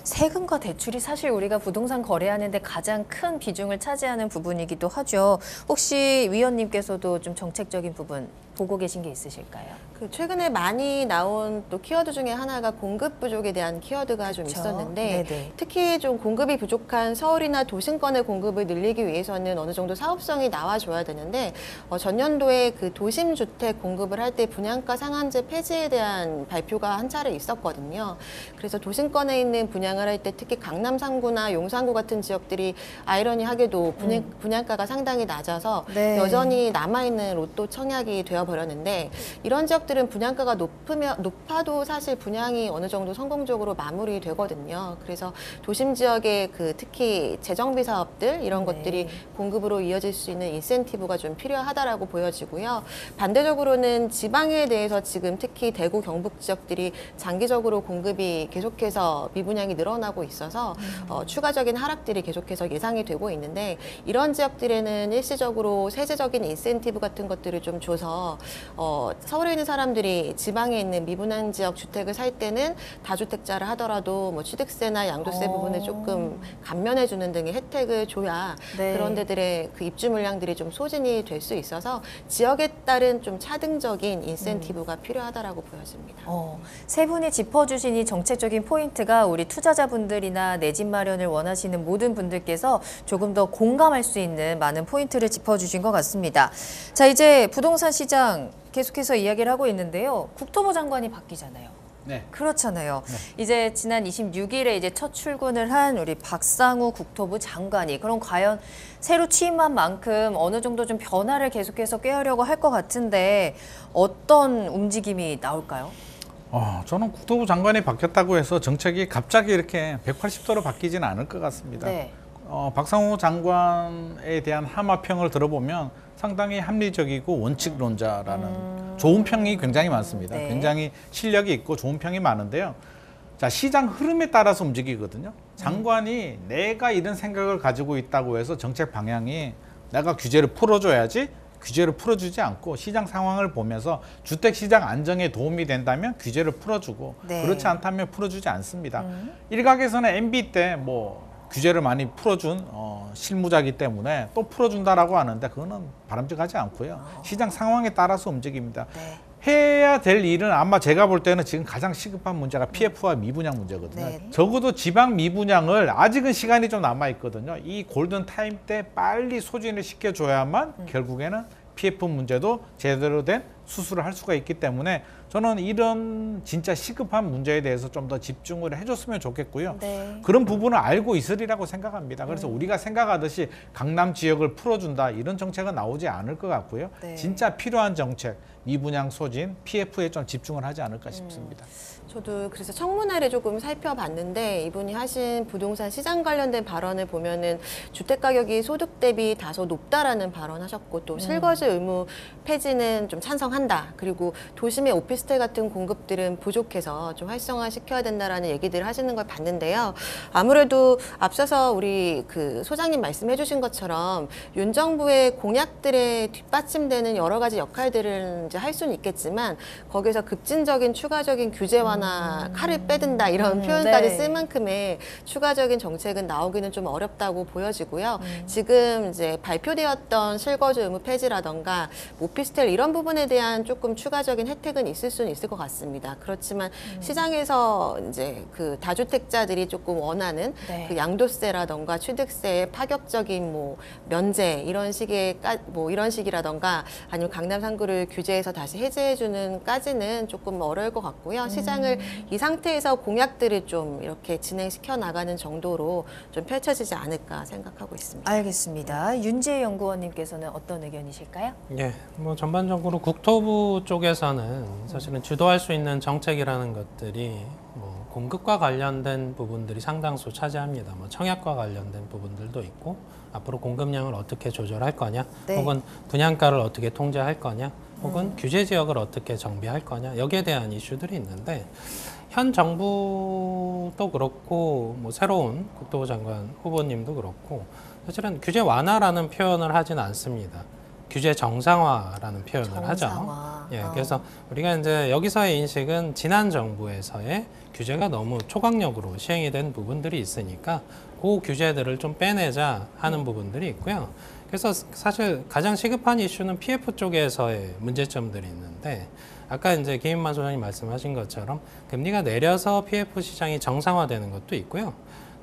세금과 대출이 사실 우리가 부동산 거래하는데 가장 큰 비중을 차지하는 부분이기도 하죠. 혹시 위원님께서도 좀 정책적인 부분 보고 계신 게 있으실까요? 그 최근에 많이 나온 또 키워드 중에 하나가 공급 부족에 대한 키워드가 좀 그쵸. 있었는데 네네. 특히 좀 공급이 부족한 서울이나 도심권의 공급을 늘리기 위해서는 어느 정도 사업성이 나와줘야 되는데 전년도에 그 도심주택 공급을 할 때 분양가 상한제 폐지에 대한 발표가 한 차례 있었거든요. 그래서 도심권에 있는 분양을 할 때 특히 강남 3구나 용산구 같은 지역들이 아이러니하게도 분양가가 상당히 낮아서 네. 여전히 남아있는 로또 청약이 되어버렸는데 이런 지역들은 분양가가 높아도 사실 분양이 어느 정도 성공적으로 마무리되거든요. 그래서 도심 지역의 그 특히 재정비 사업들 이런 네. 것들이 공급으로 이어질 수 있는 인센티브가 좀 필요하다라고 보여지고요. 반대적으로는 지방에 대해서 지금 특히 대구 경북 지역들이 장기적으로 공급이 계속해서 미분양이 늘어나고 있어서 추가적인 하락들이 계속해서 예상이 되고 있는데 이런 지역들에는 일시적으로 세제적인 인센티브 같은 것들을 좀 줘서 서울에 있는 사람들이 지방에 있는 미분양 지역 주택을 살 때는 다주택자를 하더라도 뭐 취득세나 양도세 부분을 조금 감면해 주는 등의 혜택을 줘야 네. 그런 데들의 그 입주 물량들이 좀 소진이 될 수 있어서 지역에 따른 좀 차등적인 인센티브가 필요하다라고 보여집니다. 세 분이 짚어주신 이 정책적인 포인트가 우리 투자자분들이나 내 집 마련을 원하시는 모든 분들께서 조금 더 공감할 수 있는 많은 포인트를 짚어주신 것 같습니다. 자, 이제 부동산 시장 계속해서 이야기를 하고 있는데요. 국토부 장관이 바뀌잖아요. 네. 그렇잖아요. 이제 지난 26일에 이제 첫 출근을 한 우리 박상우 국토부 장관이 그럼 과연 새로 취임한 만큼 어느 정도 좀 변화를 계속해서 꾀하려고 할 것 같은데 어떤 움직임이 나올까요? 저는 국토부 장관이 바뀌었다고 해서 정책이 갑자기 이렇게 180도로 바뀌지는 않을 것 같습니다. 네. 박상우 장관에 대한 하마평을 들어보면 상당히 합리적이고 원칙론자라는 좋은 평이 굉장히 많습니다. 네. 굉장히 실력이 있고 좋은 평이 많은데요. 자, 시장 흐름에 따라서 움직이거든요. 장관이 내가 이런 생각을 가지고 있다고 해서 정책 방향이 내가 규제를 풀어줘야지 규제를 풀어주지 않고 시장 상황을 보면서 주택시장 안정에 도움이 된다면 규제를 풀어주고 네. 그렇지 않다면 풀어주지 않습니다. 일각에서는 MB 때 뭐 규제를 많이 풀어준 실무자이기 때문에 또 풀어준다라고 하는데 그거는 바람직하지 않고요. 시장 상황에 따라서 움직입니다. 네. 해야 될 일은 아마 제가 볼 때는 지금 가장 시급한 문제가 PF와 미분양 문제거든요. 네. 적어도 지방 미분양을 아직은 시간이 좀 남아 있거든요. 이 골든 타임 때 빨리 소진을 시켜줘야만 결국에는 PF 문제도 제대로 된 수술을 할 수가 있기 때문에 저는 이런 진짜 시급한 문제에 대해서 좀 더 집중을 해줬으면 좋겠고요. 네. 그런 부분을 알고 있으리라고 생각합니다. 그래서 우리가 생각하듯이 강남 지역을 풀어준다 이런 정책은 나오지 않을 것 같고요. 네. 진짜 필요한 정책, 미분양 소진, PF에 좀 집중을 하지 않을까 싶습니다. 저도 그래서 청문회를 조금 살펴봤는데 이분이 하신 부동산 시장 관련된 발언을 보면은 주택 가격이 소득 대비 다소 높다라는 발언하셨고 또 실거주 의무 폐지는 좀 찬성한다. 그리고 도심의 오피스텔 같은 공급들은 부족해서 좀 활성화시켜야 된다라는 얘기들을 하시는 걸 봤는데요. 아무래도 앞서서 우리 그 소장님 말씀해주신 것처럼 윤 정부의 공약들에 뒷받침되는 여러 가지 역할들을 이제 할 수는 있겠지만 거기서 급진적인 추가적인 규제 완화 칼을 빼든다 이런 표현까지 네. 쓸 만큼의 추가적인 정책은 나오기는 좀 어렵다고 보여지고요. 지금 이제 발표되었던 실거주 의무 폐지라던가 오피스텔 이런 부분에 대한 대한 조금 추가적인 혜택은 있을 수는 있을 것 같습니다. 그렇지만 시장에서 이제 그 다주택자들이 조금 원하는 네. 그 양도세라던가 취득세의 파격적인 뭐 면제 이런 식의 이런 식이라던가 아니면 강남 3구를 규제해서 다시 해제해주는까지는 조금 어려울 것 같고요. 시장을 이 상태에서 공약들을 좀 이렇게 진행시켜 나가는 정도로 좀 펼쳐지지 않을까 생각하고 있습니다. 알겠습니다. 윤지혜 연구원님께서는 어떤 의견이실까요? 예, 뭐 전반적으로 국토부 쪽에서는 사실은 주도할 수 있는 정책이라는 것들이 뭐 공급과 관련된 부분들이 상당수 차지합니다. 뭐 청약과 관련된 부분들도 있고 앞으로 공급량을 어떻게 조절할 거냐, 네. 혹은 분양가를 어떻게 통제할 거냐, 혹은 규제 지역을 어떻게 정비할 거냐 여기에 대한 이슈들이 있는데 현 정부도 그렇고 뭐 새로운 국토부 장관 후보님도 그렇고 사실은 규제 완화라는 표현을 하지는 않습니다. 규제 정상화라는 표현을 하죠. 정상화. 예, 그래서 우리가 이제 여기서의 인식은 지난 정부에서의 규제가 너무 초강력으로 시행이 된 부분들이 있으니까 그 규제들을 좀 빼내자 하는 부분들이 있고요. 그래서 사실 가장 시급한 이슈는 PF 쪽에서의 문제점들이 있는데 아까 이제 김인만 소장님 말씀하신 것처럼 금리가 내려서 PF 시장이 정상화되는 것도 있고요.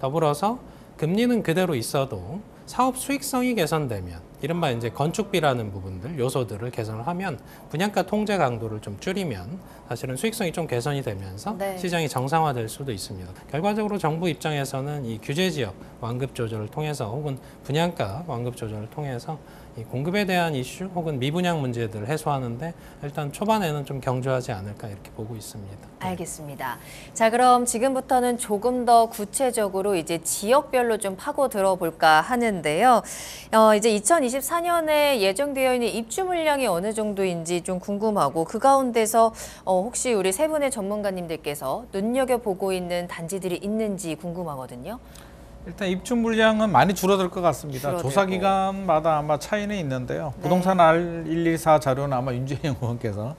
더불어서 금리는 그대로 있어도 사업 수익성이 개선되면 이른바 이제 건축비라는 부분들, 요소들을 개선을 하면 분양가 통제 강도를 좀 줄이면 사실은 수익성이 좀 개선이 되면서 네. 시장이 정상화될 수도 있습니다. 결과적으로 정부 입장에서는 이 규제 지역 완급 조절을 통해서 혹은 분양가 완급 조절을 통해서 이 공급에 대한 이슈 혹은 미분양 문제들을 해소하는데 일단 초반에는 좀 경주하지 않을까 이렇게 보고 있습니다. 알겠습니다. 자, 그럼 지금부터는 조금 더 구체적으로 이제 지역별로 좀 파고 들어볼까 하는데요. 이제 2024년에 예정되어 있는 입주 물량이 어느 정도인지 좀 궁금하고 그 가운데서 혹시 우리 세 분의 전문가님들께서 눈여겨보고 있는 단지들이 있는지 궁금하거든요. 일단 입주 물량은 많이 줄어들 것 같습니다. 줄어들고. 조사 기간마다 아마 차이는 있는데요. 네. 부동산 R114 자료는 아마 윤재영 의원께서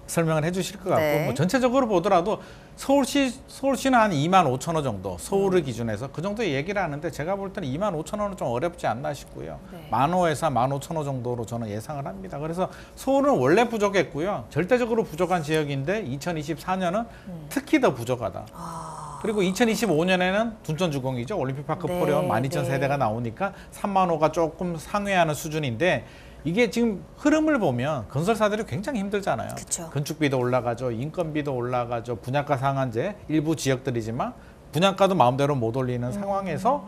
설명을 해주실 것 같고 네. 뭐 전체적으로 보더라도 서울시는 한 2만 5천 원 정도 서울을 기준해서 그 정도 얘기를 하는데 제가 볼 때는 2만 5천 원은 좀 어렵지 않나 싶고요. 네. 1,500에서 15,000원 정도로 저는 예상을 합니다. 그래서 서울은 원래 부족했고요. 절대적으로 부족한 지역인데 2024년은 특히 더 부족하다. 그리고 2025년에는 둔천주공이죠. 올림픽파크 네, 포럼 12,000세대가 네. 나오니까 3만 호가 조금 상회하는 수준인데 이게 지금 흐름을 보면 건설사들이 굉장히 힘들잖아요. 그쵸. 건축비도 올라가죠. 인건비도 올라가죠. 분양가 상한제 일부 지역들이지만 분양가도 마음대로 못 올리는 상황에서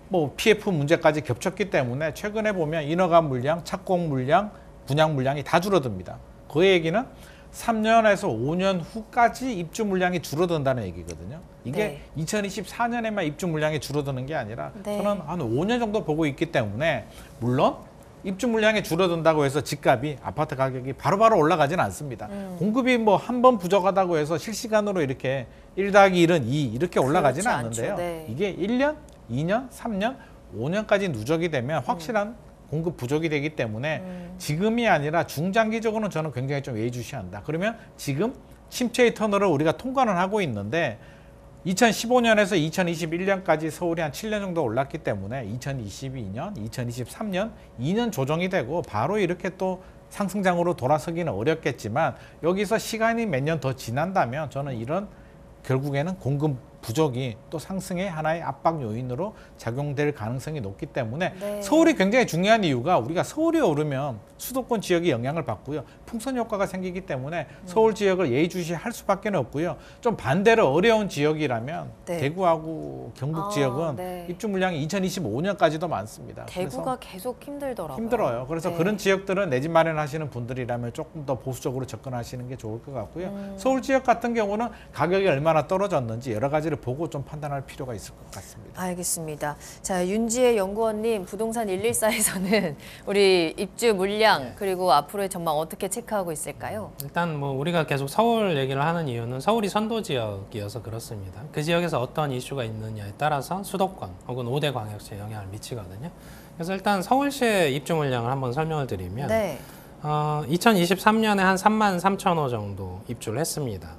뭐 PF 문제까지 겹쳤기 때문에 최근에 보면 인허가 물량, 착공 물량, 분양 물량이 다 줄어듭니다. 그 얘기는 3년에서 5년 후까지 입주 물량이 줄어든다는 얘기거든요. 이게 네. 2024년에만 입주 물량이 줄어드는 게 아니라 네. 저는 한 5년 정도 보고 있기 때문에 물론 입주 물량이 줄어든다고 해서 집값이 아파트 가격이 바로바로 올라가지는 않습니다. 공급이 뭐 한 번 부족하다고 해서 실시간으로 이렇게 1+1은 2 이렇게 올라가지는 그렇지 않는데요. 않죠. 네. 이게 1년, 2년, 3년, 5년까지 누적이 되면 확실한 공급 부족이 되기 때문에 지금이 아니라 중장기적으로는 저는 굉장히 좀 예의주시한다. 그러면 지금 침체의 터널을 우리가 통과는 하고 있는데 2015년에서 2021년까지 서울이 한 7년 정도 올랐기 때문에 2022년, 2023년 2년 조정이 되고 바로 이렇게 또 상승장으로 돌아서기는 어렵겠지만 여기서 시간이 몇 년 더 지난다면 저는 이런 결국에는 공급 부족이 또 상승의 하나의 압박 요인으로 작용될 가능성이 높기 때문에 네. 서울이 굉장히 중요한 이유가 우리가 서울이 오르면 수도권 지역이 영향을 받고요. 풍선 효과가 생기기 때문에 서울 지역을 예의주시할 수밖에 없고요. 좀 반대로 어려운 지역이라면 네. 대구하고 경북 아, 지역은 네. 입주 물량이 2025년까지도 많습니다. 대구가 계속 힘들더라고요. 힘들어요. 그래서 네. 그런 지역들은 내 집 마련하시는 분들이라면 조금 더 보수적으로 접근하시는 게 좋을 것 같고요. 서울 지역 같은 경우는 가격이 얼마나 떨어졌는지 여러 가지를 보고 좀 판단할 필요가 있을 것 같습니다. 알겠습니다. 자, 윤지혜 연구원님, 부동산 114에서는 우리 입주 물량 그리고 앞으로의 전망 어떻게 체크하고 있을까요? 일단 뭐 우리가 계속 서울 얘기를 하는 이유는 서울이 선도 지역이어서 그렇습니다. 그 지역에서 어떤 이슈가 있느냐에 따라서 수도권 혹은 5대 광역시에 영향을 미치거든요. 그래서 일단 서울시의 입주 물량을 한번 설명을 드리면 네. 2023년에 한 3만 3천 호 정도 입주를 했습니다.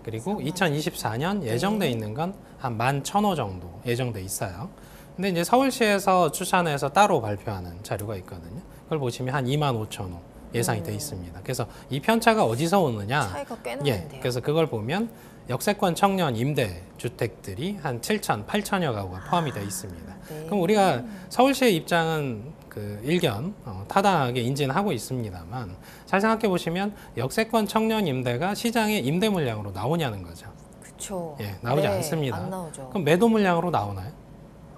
그리고 2024년 예정돼 있는 건 한 11,000호 정도 예정돼 있어요. 근데 이제 서울시에서 추산해서 따로 발표하는 자료가 있거든요. 그걸 보시면 한 25,000호 예상이 돼 있습니다. 그래서 이 편차가 어디서 오느냐? 차이가 꽤 예, 나는데요. 그래서 그걸 보면 역세권 청년 임대 주택들이 한 7천, 8천여 가구가 포함이 되어 있습니다. 네. 그럼 우리가 서울시의 입장은 그 일견 타당하게 인지는 하고 있습니다만 잘 생각해 보시면 역세권 청년 임대가 시장의 임대 물량으로 나오냐는 거죠. 그렇죠. 예, 나오지 않습니다. 안 나오죠. 그럼 매도 물량으로 나오나요?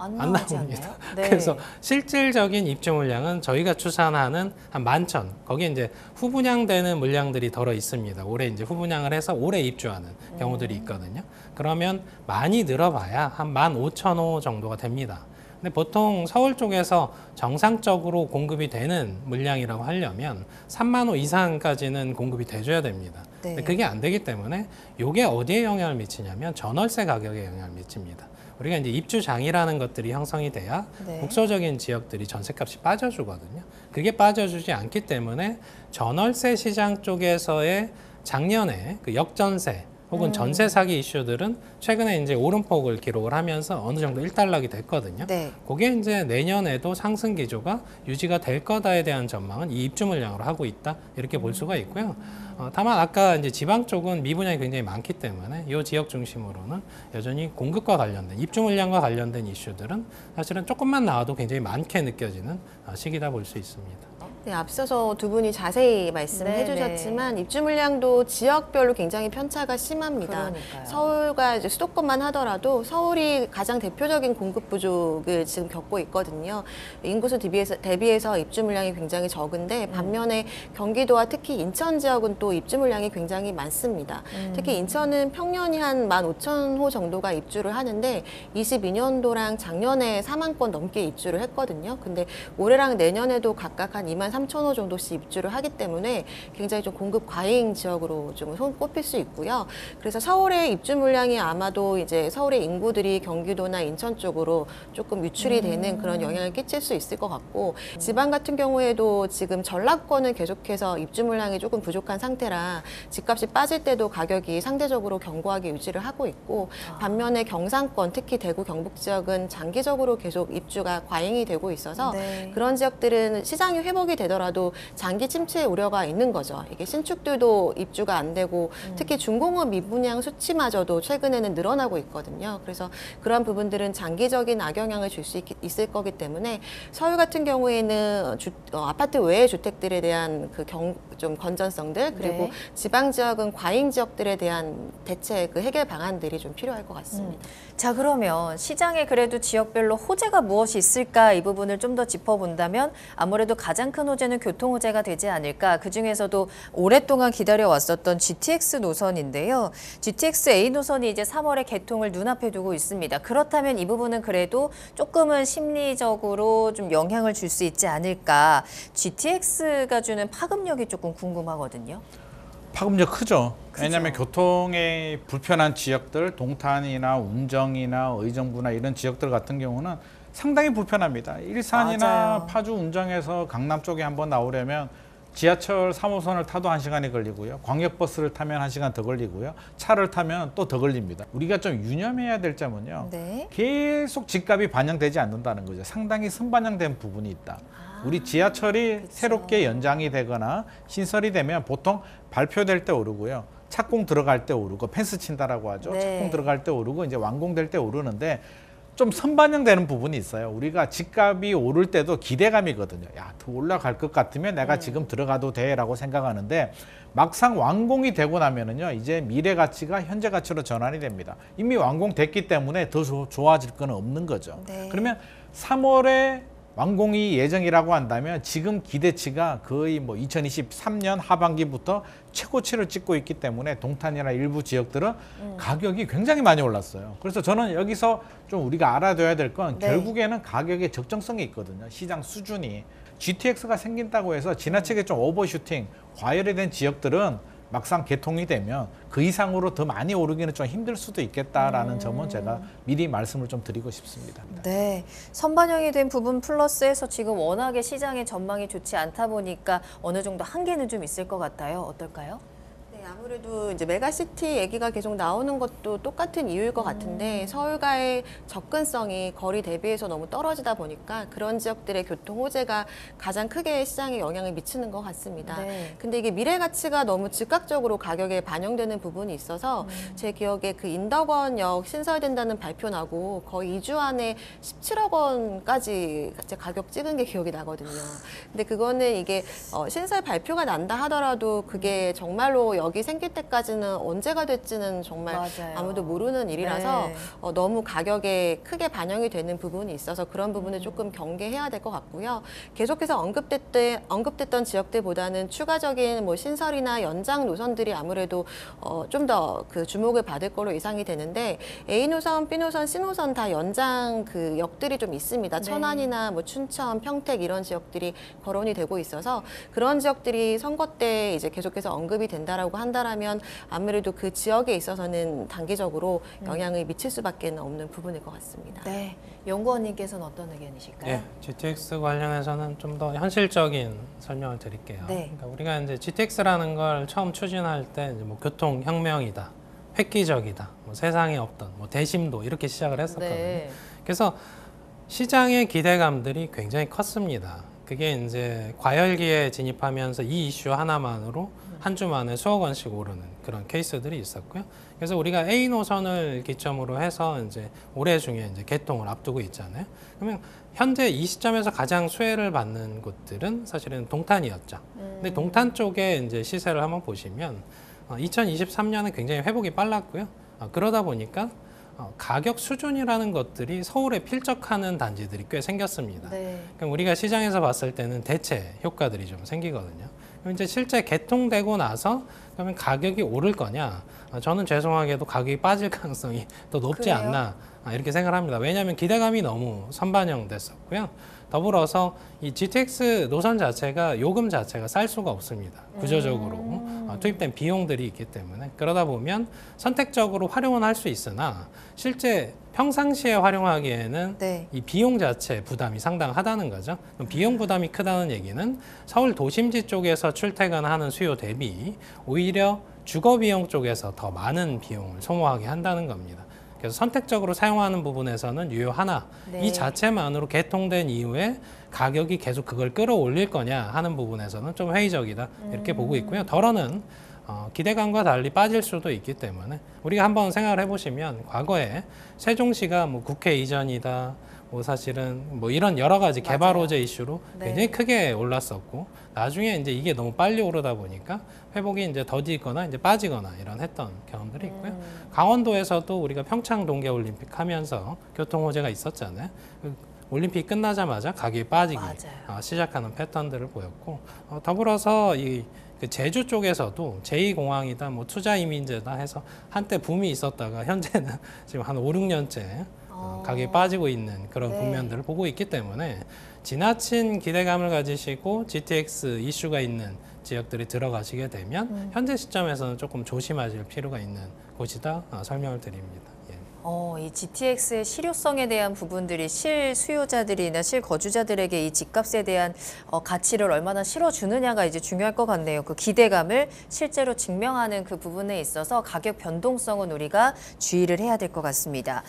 안 안 나오지 나옵니다. 않나요? 네. 그래서 실질적인 입주 물량은 저희가 추산하는 한 11,000. 거기에 이제 후분양되는 물량들이 덜어 있습니다. 올해 이제 후분양을 해서 올해 입주하는 경우들이 있거든요. 그러면 많이 늘어봐야 한 15,000호 정도가 됩니다. 근데 보통 서울 쪽에서 정상적으로 공급이 되는 물량이라고 하려면 3만 호 이상까지는 공급이 돼줘야 됩니다. 네. 근데 그게 안 되기 때문에 이게 어디에 영향을 미치냐면 전월세 가격에 영향을 미칩니다. 우리가 이제 입주장이라는 것들이 형성이 돼야 네. 국소적인 지역들이 전세값이 빠져주거든요. 그게 빠져주지 않기 때문에 전월세 시장 쪽에서의 작년에 그 역전세 혹은 전세 사기 이슈들은 최근에 이제 오름폭을 기록을 하면서 어느 정도 일단락이 됐거든요. 네. 그게 이제 내년에도 상승 기조가 유지가 될 거다에 대한 전망은 이 입주 물량으로 하고 있다 이렇게 볼 수가 있고요. 다만 아까 이제 지방 쪽은 미분양이 굉장히 많기 때문에 이 지역 중심으로는 여전히 공급과 관련된 입주 물량과 관련된 이슈들은 사실은 조금만 나와도 굉장히 많게 느껴지는 시기다 볼 수 있습니다. 네, 앞서서 두 분이 자세히 말씀해 네, 주셨지만 입주 물량도 지역별로 굉장히 편차가 심합니다. 그러니까요. 서울과 이제 수도권만 하더라도 서울이 가장 대표적인 공급 부족을 지금 겪고 있거든요. 인구수 대비해서 입주 물량이 굉장히 적은데 반면에 경기도와 특히 인천 지역은 또 입주 물량이 굉장히 많습니다. 특히 인천은 평년이 한 15,000호 정도가 입주를 하는데 22년도랑 작년에 4만 건 넘게 입주를 했거든요. 근데 올해랑 내년에도 각각 한 23,000호 정도씩 입주를 하기 때문에 굉장히 좀 공급 과잉 지역으로 좀 손꼽힐 수 있고요. 그래서 서울의 입주 물량이 아마도 이제 서울의 인구들이 경기도나 인천 쪽으로 조금 유출이 되는 그런 영향을 끼칠 수 있을 것 같고 지방 같은 경우에도 지금 전라권은 계속해서 입주 물량이 조금 부족한 상태라 집값이 빠질 때도 가격이 상대적으로 견고하게 유지를 하고 있고 반면에 경상권 특히 대구 경북 지역은 장기적으로 계속 입주가 과잉이 되고 있어서 네. 그런 지역들은 시장이 회복이 되더라도 장기 침체 우려가 있는 거죠. 이게 신축들도 입주가 안 되고 특히 중공업 미분양 수치마저도 최근에는 늘어나고 있거든요. 그래서 그런 부분들은 장기적인 악영향을 줄 수 있을 거기 때문에 서울 같은 경우에는 아파트 외의 주택들에 대한 좀 건전성들 그리고 네. 지방 지역은 과잉 지역들에 대한 대책 해결 방안들이 좀 필요할 것 같습니다. 자, 그러면 시장에 그래도 지역별로 호재가 무엇이 있을까 이 부분을 좀 더 짚어본다면 아무래도 가장 큰 호재는 교통 호재가 되지 않을까. 그중에서도 오랫동안 기다려왔었던 GTX 노선인데요. GTX A 노선이 이제 3월에 개통을 눈앞에 두고 있습니다. 그렇다면 이 부분은 그래도 조금은 심리적으로 좀 영향을 줄 수 있지 않을까. GTX가 주는 파급력이 조금 궁금하거든요. 파급력 크죠. 크죠. 왜냐하면 교통에 불편한 지역들, 동탄이나 운정이나 의정부나 이런 지역들 같은 경우는 상당히 불편합니다. 일산이나 맞아요. 파주 운정에서 강남 쪽에 한번 나오려면 지하철 3호선을 타도 1시간이 걸리고요. 광역버스를 타면 1시간 더 걸리고요. 차를 타면 또 더 걸립니다. 우리가 좀 유념해야 될 점은요. 네. 계속 집값이 반영되지 않는다는 거죠. 상당히 선반영된 부분이 있다. 우리 지하철이 새롭게 연장이 되거나 신설이 되면 보통 발표될 때 오르고요. 착공 들어갈 때 오르고 펜스 친다라고 하죠. 네. 착공 들어갈 때 오르고 이제 완공될 때 오르는데 좀 선반영되는 부분이 있어요. 우리가 집값이 오를 때도 기대감이거든요. 야, 더 올라갈 것 같으면 내가 지금 들어가도 돼라고 생각하는데 막상 완공이 되고 나면은요, 이제 미래 가치가 현재 가치로 전환이 됩니다. 이미 완공됐기 때문에 더 좋아질 건 없는 거죠. 네. 그러면 3월에 완공이 예정이라고 한다면 지금 기대치가 거의 뭐 2023년 하반기부터 최고치를 찍고 있기 때문에 동탄이나 일부 지역들은 가격이 굉장히 많이 올랐어요. 그래서 저는 여기서 좀 우리가 알아둬야 될 건 네. 결국에는 가격의 적정성이 있거든요. 시장 수준이. GTX가 생긴다고 해서 지나치게 좀 오버슈팅, 과열이 된 지역들은 막상 개통이 되면 그 이상으로 더 많이 오르기는 좀 힘들 수도 있겠다라는 점은 제가 미리 말씀을 좀 드리고 싶습니다. 네, 선반영이 된 부분 플러스해서 지금 워낙에 시장의 전망이 좋지 않다 보니까 어느 정도 한계는 좀 있을 것 같아요. 어떨까요? 네, 아무래도 이제 메가시티 얘기가 계속 나오는 것도 똑같은 이유일 것 같은데 서울과의 접근성이 거리 대비해서 너무 떨어지다 보니까 그런 지역들의 교통 호재가 가장 크게 시장에 영향을 미치는 것 같습니다. 네. 근데 이게 미래 가치가 너무 즉각적으로 가격에 반영되는 부분이 있어서 제 기억에 그 인덕원역 신설된다는 발표 나고 거의 2주 안에 17억 원까지 가격 찍은 게 기억이 나거든요. 근데 그거는 이게 신설 발표가 난다 하더라도 그게 정말로 여기 생길 때까지는 언제가 될지는 정말 맞아요. 아무도 모르는 일이라서 네. 너무 가격에 크게 반영이 되는 부분이 있어서 그런 부분을 조금 경계해야 될 것 같고요. 계속해서 언급됐던 지역들보다는 추가적인 뭐 신설이나 연장 노선들이 아무래도 좀 더 그 주목을 받을 걸로 예상이 되는데 A 노선, B 노선, C 노선 다 연장 그 역들이 좀 있습니다. 네. 천안이나 뭐 춘천, 평택 이런 지역들이 거론이 되고 있어서 그런 지역들이 선거 때 이제 계속해서 언급이 된다라고 한다라면 아무래도 그 지역에 있어서는 단기적으로 영향을 미칠 수밖에 없는 부분일 것 같습니다. 네. 연구원님께서는 어떤 의견이실까요? 예, GTX 관련해서는 좀 더 현실적인 설명을 드릴게요. 네. 그러니까 우리가 이제 GTX라는 걸 처음 추진할 때 이제 뭐 교통혁명이다, 획기적이다, 뭐 세상에 없던 뭐 대심도 이렇게 시작을 했었거든요. 네. 그래서 시장의 기대감들이 굉장히 컸습니다. 그게 이제 과열기에 진입하면서 이 이슈 하나만으로 한 주 만에 수억 원씩 오르는 그런 케이스들이 있었고요. 그래서 우리가 A 노선을 기점으로 해서 이제 올해 중에 이제 개통을 앞두고 있잖아요. 그러면 현재 이 시점에서 가장 수혜를 받는 곳들은 사실은 동탄이었죠. 근데 동탄 쪽에 이제 시세를 한번 보시면 2023년은 굉장히 회복이 빨랐고요. 그러다 보니까 가격 수준이라는 것들이 서울에 필적하는 단지들이 꽤 생겼습니다. 네. 그럼 우리가 시장에서 봤을 때는 대체 효과들이 좀 생기거든요. 그럼 이제 실제 개통되고 나서 그러면 가격이 오를 거냐? 저는 죄송하게도 가격이 빠질 가능성이 더 높지 그래요? 않나 이렇게 생각을 합니다. 왜냐하면 기대감이 너무 선반영됐었고요. 더불어서 이 GTX 노선 자체가 요금 자체가 쌀 수가 없습니다. 구조적으로 투입된 비용들이 있기 때문에 그러다 보면 선택적으로 활용은 할 수 있으나 실제 평상시에 활용하기에는 네. 이 비용 자체 부담이 상당하다는 거죠. 그럼 비용 부담이 크다는 얘기는 서울 도심지 쪽에서 출퇴근하는 수요 대비 오히려 주거 비용 쪽에서 더 많은 비용을 소모하게 한다는 겁니다. 그래서 선택적으로 사용하는 부분에서는 유효하나 네. 이 자체만으로 개통된 이후에 가격이 계속 그걸 끌어올릴 거냐 하는 부분에서는 좀 회의적이다 이렇게 보고 있고요. 덜어는 기대감과 달리 빠질 수도 있기 때문에 우리가 한번 생각을 해보시면 과거에 세종시가 뭐 국회 이전이다 뭐 사실은 뭐 이런 여러 가지 개발 맞아요. 호재 이슈로 네. 굉장히 크게 올랐었고 나중에 이제 이게 너무 빨리 오르다 보니까 회복이 이제 더디거나 이제 빠지거나 이런 했던 경험들이 있고요. 강원도에서도 우리가 평창 동계올림픽 하면서 교통 호재가 있었잖아요. 올림픽 끝나자마자 가격이 빠지기 맞아요. 시작하는 패턴들을 보였고 더불어서 그 제주 쪽에서도 제2공항이다, 뭐 투자 이민제다 해서 한때 붐이 있었다가 현재는 지금 한 5, 6년째 가격이 빠지고 있는 그런 네. 국면들을 보고 있기 때문에 지나친 기대감을 가지시고 GTX 이슈가 있는 지역들이 들어가시게 되면 현재 시점에서는 조금 조심하실 필요가 있는 곳이다 설명을 드립니다. 예. 이 GTX의 실효성에 대한 부분들이 실수요자들이나 실거주자들에게 이 집값에 대한 가치를 얼마나 실어주느냐가 이제 중요할 것 같네요. 그 기대감을 실제로 증명하는 그 부분에 있어서 가격 변동성은 우리가 주의를 해야 될 것 같습니다.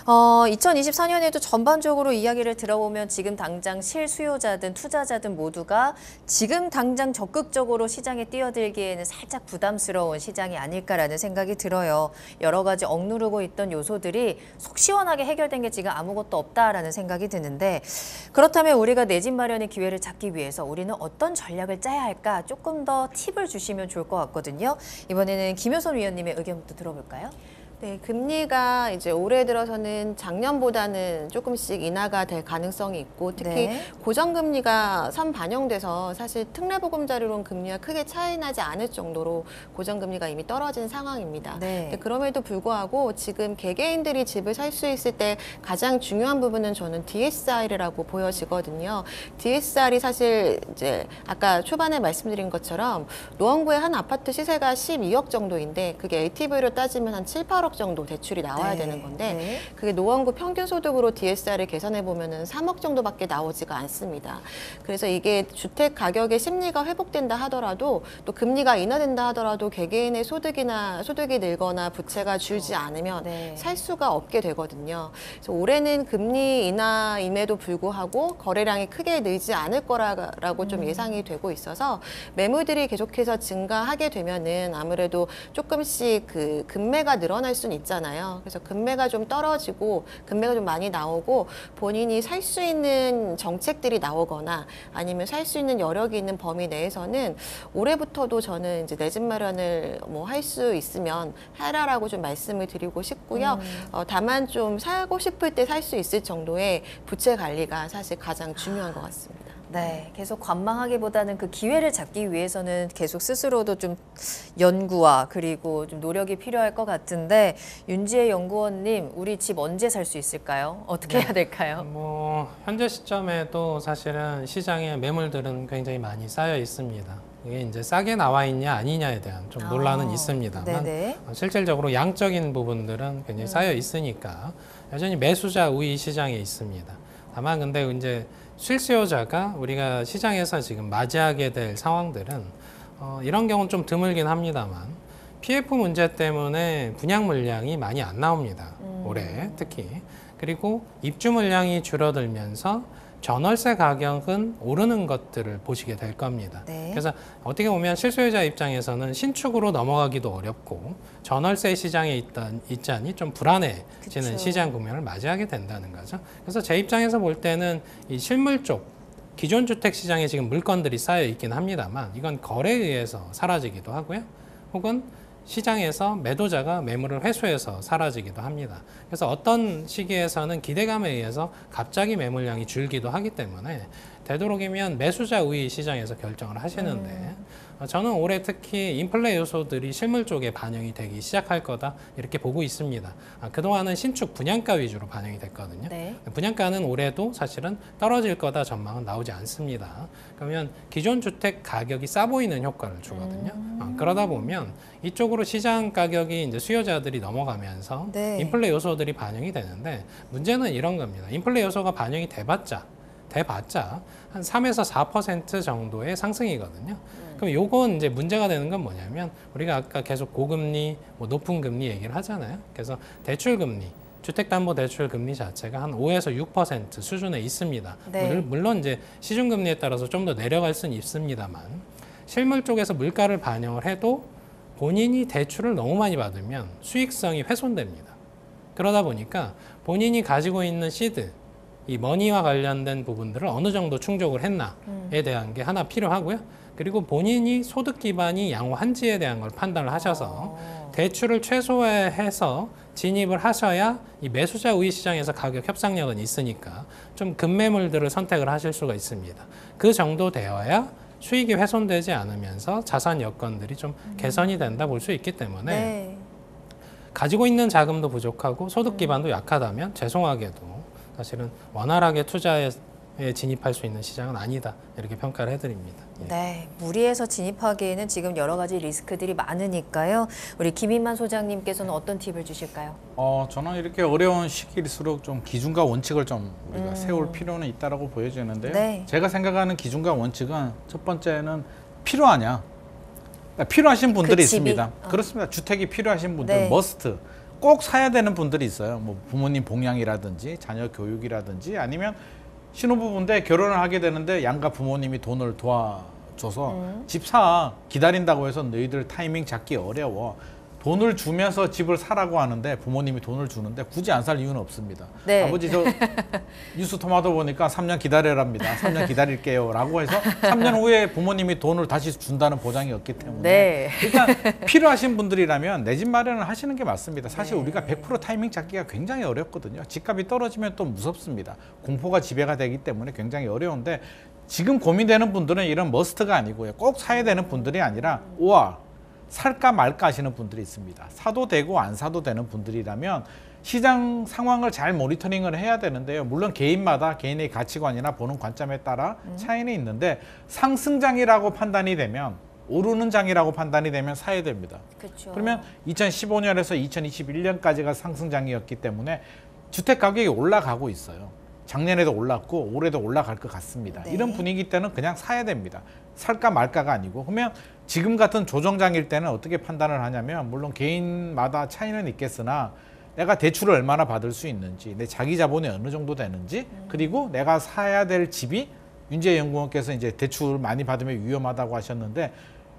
2024년에도 전반적으로 이야기를 들어보면 지금 당장 실수요자든 투자자든 모두가 지금 당장 적극적으로 시장에 뛰어들기에는 살짝 부담스러운 시장이 아닐까라는 생각이 들어요. 여러 가지 억누르고 있던 요소들이 속 시원하게 해결된 게 지금 아무것도 없다라는 생각이 드는데 그렇다면 우리가 내 집 마련의 기회를 잡기 위해서 우리는 어떤 전략을 짜야 할까 조금 더 팁을 주시면 좋을 것 같거든요. 이번에는 김효선 위원님의 의견부터 들어볼까요? 네, 금리가 이제 올해 들어서는 작년보다는 조금씩 인하가 될 가능성이 있고 특히 네. 고정금리가 선반영돼서 사실 특례보금자리론 금리가 크게 차이나지 않을 정도로 고정금리가 이미 떨어진 상황입니다. 네. 근데 그럼에도 불구하고 지금 개개인들이 집을 살 수 있을 때 가장 중요한 부분은 저는 DSR이라고 보여지거든요. DSR이 사실 이제 아까 초반에 말씀드린 것처럼 노원구의 한 아파트 시세가 12억 정도인데 그게 LTV로 따지면 한 7, 8억 8억 정도 대출이 나와야 네. 되는 건데 네. 그게 노원구 평균 소득으로 DSR을 계산해 보면은 3억 정도밖에 나오지가 않습니다. 그래서 이게 주택 가격의 심리가 회복된다 하더라도 또 금리가 인하된다 하더라도 개개인의 소득이 늘거나 부채가 줄지 않으면 네. 살 수가 없게 되거든요. 그래서 올해는 금리 인하임에도 불구하고 거래량이 크게 늘지 않을 거라고 좀 예상이 되고 있어서 매물들이 계속해서 증가하게 되면은 아무래도 조금씩 그 금매가 늘어날 수는 있잖아요. 그래서 금매가 좀 떨어지고 금매가 좀 많이 나오고 본인이 살 수 있는 정책들이 나오거나 아니면 살 수 있는 여력이 있는 범위 내에서는 올해부터도 저는 이제 내 집 마련을 뭐 할 수 있으면 하라라고 좀 말씀을 드리고 싶고요. 다만 좀 사고 싶을 때 살 수 있을 정도의 부채 관리가 사실 가장 중요한 것 같습니다. 네, 계속 관망하기보다는 그 기회를 잡기 위해서는 계속 스스로도 좀 연구와 그리고 좀 노력이 필요할 것 같은데 윤지혜 연구원님, 우리 집 언제 살 수 있을까요? 어떻게 해야 될까요? 뭐 현재 시점에도 사실은 시장에 매물들은 굉장히 많이 쌓여 있습니다. 이게 이제 싸게 나와 있냐 아니냐에 대한 좀 논란은 있습니다만 네네. 실질적으로 양적인 부분들은 굉장히 쌓여 있으니까 여전히 매수자 우위 시장에 있습니다. 다만 근데 이제 실수요자가 우리가 시장에서 지금 맞이하게 될 상황들은 이런 경우는 좀 드물긴 합니다만 PF 문제 때문에 분양 물량이 많이 안 나옵니다. 올해 특히. 그리고 입주 물량이 줄어들면서 전월세 가격은 오르는 것들을 보시게 될 겁니다. 네. 그래서 어떻게 보면 실수요자 입장에서는 신축으로 넘어가기도 어렵고 전월세 시장에 있자니 좀 불안해지는 그쵸. 시장 국면을 맞이하게 된다는 거죠. 그래서 제 입장에서 볼 때는 이 실물 쪽 기존 주택 시장에 지금 물건들이 쌓여 있긴 합니다만 이건 거래에 의해서 사라지기도 하고요. 혹은 시장에서 매도자가 매물을 회수해서 사라지기도 합니다. 그래서 어떤 시기에서는 기대감에 의해서 갑자기 매물량이 줄기도 하기 때문에 되도록이면 매수자 우위 시장에서 결정을 하시는데 저는 올해 특히 인플레 요소들이 실물 쪽에 반영이 되기 시작할 거다 이렇게 보고 있습니다. 그동안은 신축 분양가 위주로 반영이 됐거든요. 네. 분양가는 올해도 사실은 떨어질 거다 전망은 나오지 않습니다. 그러면 기존 주택 가격이 싸 보이는 효과를 주거든요. 그러다 보면 이쪽으로 시장 가격이 이제 수요자들이 넘어가면서 네. 인플레 요소들이 반영이 되는데 문제는 이런 겁니다. 인플레 요소가 반영이 돼봤자 한 3에서 4% 정도의 상승이거든요. 그럼 요건 이제 문제가 되는 건 뭐냐면 우리가 아까 계속 고금리, 뭐 높은 금리 얘기를 하잖아요. 그래서 대출금리, 주택담보대출금리 자체가 한 5에서 6% 수준에 있습니다. 네. 물론 이제 시중금리에 따라서 좀 더 내려갈 수는 있습니다만 실물 쪽에서 물가를 반영을 해도 본인이 대출을 너무 많이 받으면 수익성이 훼손됩니다. 그러다 보니까 본인이 가지고 있는 시드, 이 머니와 관련된 부분들을 어느 정도 충족을 했나에 대한 게 하나 필요하고요. 그리고 본인이 소득 기반이 양호한지에 대한 걸 판단을 하셔서 대출을 최소화해서 진입을 하셔야 이 매수자 우위 시장에서 가격 협상력은 있으니까 좀 급매물들을 선택을 하실 수가 있습니다. 그 정도 되어야 수익이 훼손되지 않으면서 자산 여건들이 좀 개선이 된다 볼 수 있기 때문에 네. 가지고 있는 자금도 부족하고 소득 기반도 약하다면 죄송하게도 사실은 원활하게 투자에 진입할 수 있는 시장은 아니다 이렇게 평가를 해드립니다. 예. 네, 무리해서 진입하기에는 지금 여러 가지 리스크들이 많으니까요. 우리 김인만 소장님께서는 어떤 팁을 주실까요? 저는 이렇게 어려운 시기일수록 좀 기준과 원칙을 좀 우리가 세울 필요는 있다라고 보여지는데요. 네. 제가 생각하는 기준과 원칙은 첫 번째는 필요하냐. 그러니까 필요하신 분들이 그 집이? 있습니다. 그렇습니다. 주택이 필요하신 분들, 네. 머스트. 꼭 사야 되는 분들이 있어요. 뭐 부모님 봉양이라든지 자녀 교육이라든지 아니면 신혼부부인데 결혼을 하게 되는데 양가 부모님이 돈을 도와줘서 집 사 기다린다고 해서 너희들 타이밍 잡기 어려워. 돈을 주면서 집을 사라고 하는데 부모님이 돈을 주는데 굳이 안 살 이유는 없습니다. 네. 아버지 저 뉴스토마토 보니까 3년 기다려랍니다. 3년 기다릴게요 라고 해서 3년 후에 부모님이 돈을 다시 준다는 보장이 없기 때문에 네. 일단 필요하신 분들이라면 내 집 마련을 하시는 게 맞습니다. 사실 우리가 100% 타이밍 잡기가 굉장히 어렵거든요. 집값이 떨어지면 또 무섭습니다. 공포가 지배가 되기 때문에 굉장히 어려운데 지금 고민되는 분들은 이런 머스트가 아니고요. 꼭 사야 되는 분들이 아니라 우와 살까 말까 하시는 분들이 있습니다. 사도 되고 안 사도 되는 분들이라면 시장 상황을 잘 모니터링을 해야 되는데요. 물론 개인마다 개인의 가치관이나 보는 관점에 따라 차이는 있는데 상승장이라고 판단이 되면 오르는 장이라고 판단이 되면 사야 됩니다. 그렇죠. 그러면 2015년에서 2021년까지가 상승장이었기 때문에 주택 가격이 올라가고 있어요. 작년에도 올랐고 올해도 올라갈 것 같습니다. 네. 이런 분위기 때는 그냥 사야 됩니다. 살까 말까가 아니고. 그러면 지금 같은 조정장일 때는 어떻게 판단을 하냐면 물론 개인마다 차이는 있겠으나 내가 대출을 얼마나 받을 수 있는지, 내 자기 자본이 어느 정도 되는지, 그리고 내가 사야 될 집이 윤재 연구원께서 이제 대출 많이 받으면 위험하다고 하셨는데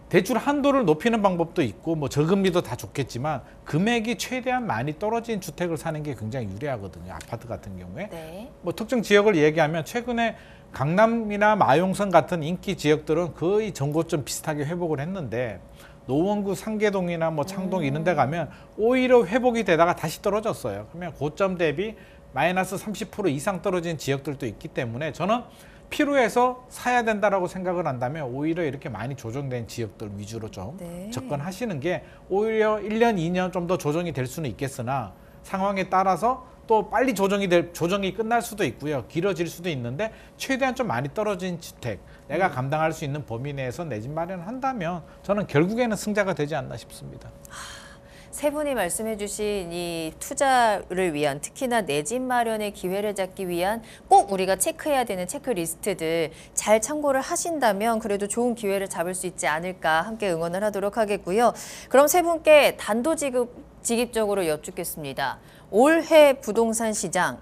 대출 한도를 높이는 방법도 있고 뭐 저금리도 다 좋겠지만 금액이 최대한 많이 떨어진 주택을 사는 게 굉장히 유리하거든요. 아파트 같은 경우에. 네. 뭐 특정 지역을 얘기하면 최근에 강남이나 마용선 같은 인기 지역들은 거의 전고점 비슷하게 회복을 했는데 노원구 상계동이나 뭐 창동 이런 데 가면 오히려 회복이 되다가 다시 떨어졌어요. 그러면 고점 대비 마이너스 30% 이상 떨어진 지역들도 있기 때문에 저는 필요해서 사야 된다라고 생각을 한다면 오히려 이렇게 많이 조정된 지역들 위주로 좀 네. 접근하시는 게 오히려 1년, 2년 좀 더 조정이 될 수는 있겠으나 상황에 따라서 또 빨리 조정이 끝날 수도 있고요. 길어질 수도 있는데 최대한 좀 많이 떨어진 주택, 내가 감당할 수 있는 범위 내에서 내 집 마련을 한다면 저는 결국에는 승자가 되지 않나 싶습니다. 세 분이 말씀해 주신 이 투자를 위한 특히나 내 집 마련의 기회를 잡기 위한 꼭 우리가 체크해야 되는 체크리스트들 잘 참고를 하신다면 그래도 좋은 기회를 잡을 수 있지 않을까 함께 응원을 하도록 하겠고요. 그럼 세 분께 단도직입적으로 여쭙겠습니다. 올해 부동산 시장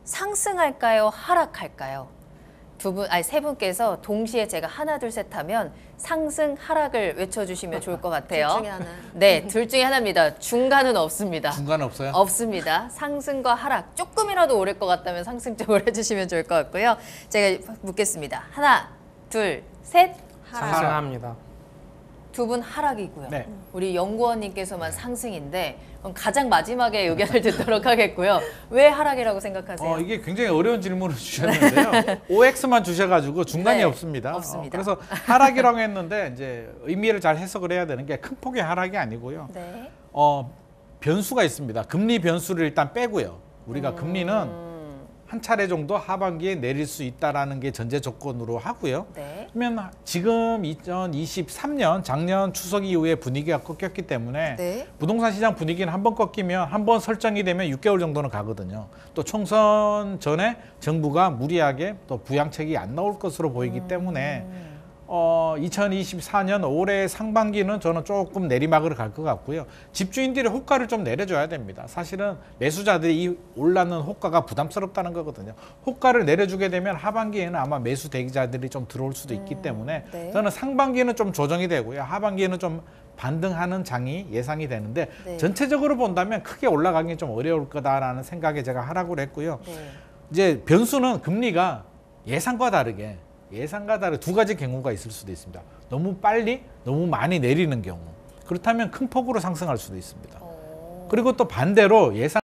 상승할까요? 하락할까요? 세 분께서 동시에 제가 하나 둘 셋 하면 상승 하락을 외쳐주시면 좋을 것 같아요. 둘 중에 하나. 네, 둘 중에 하나입니다. 중간은 없습니다. 중간 없어요? 없습니다. 상승과 하락 조금이라도 오를 것 같다면 상승 쪽으로 해주시면 좋을 것 같고요. 제가 묻겠습니다. 하나, 둘, 셋. 상승합니다. 두 분 하락이고요. 네. 우리 연구원님께서만 상승인데 그럼 가장 마지막에 의견을 듣도록 하겠고요. 왜 하락이라고 생각하세요? 이게 굉장히 어려운 질문을 주셨는데요. OX만 주셔가지고 중간이 네, 없습니다. 없습니다. 그래서 하락이라고 했는데 이제 의미를 잘 해석을 해야 되는 게 큰 폭의 하락이 아니고요. 네. 변수가 있습니다. 금리 변수를 일단 빼고요. 우리가 금리는 한 차례 정도 하반기에 내릴 수 있다라는 게 전제 조건으로 하고요. 네. 그러면 지금 2023년 작년 추석 이후에 분위기가 꺾였기 때문에 네. 부동산 시장 분위기는 한번 꺾이면 한번 설정이 되면 6개월 정도는 가거든요. 또 총선 전에 정부가 무리하게 또 부양책이 안 나올 것으로 보이기 때문에 2024년 올해 상반기는 저는 조금 내리막으로 갈 것 같고요. 집주인들이 호가를 좀 내려줘야 됩니다. 사실은 매수자들이 이 올라는 호가가 부담스럽다는 거거든요. 호가를 내려주게 되면 하반기에는 아마 매수 대기자들이 좀 들어올 수도 있기 때문에 네. 저는 상반기에는 좀 조정이 되고요. 하반기에는 좀 반등하는 장이 예상이 되는데 네. 전체적으로 본다면 크게 올라가기 좀 어려울 거다라는 생각에 제가 하락을 했고요. 네. 이제 변수는 금리가 예상과 다르게 두 가지 경우가 있을 수도 있습니다. 너무 빨리, 너무 많이 내리는 경우. 그렇다면 큰 폭으로 상승할 수도 있습니다. 그리고 또 반대로 예상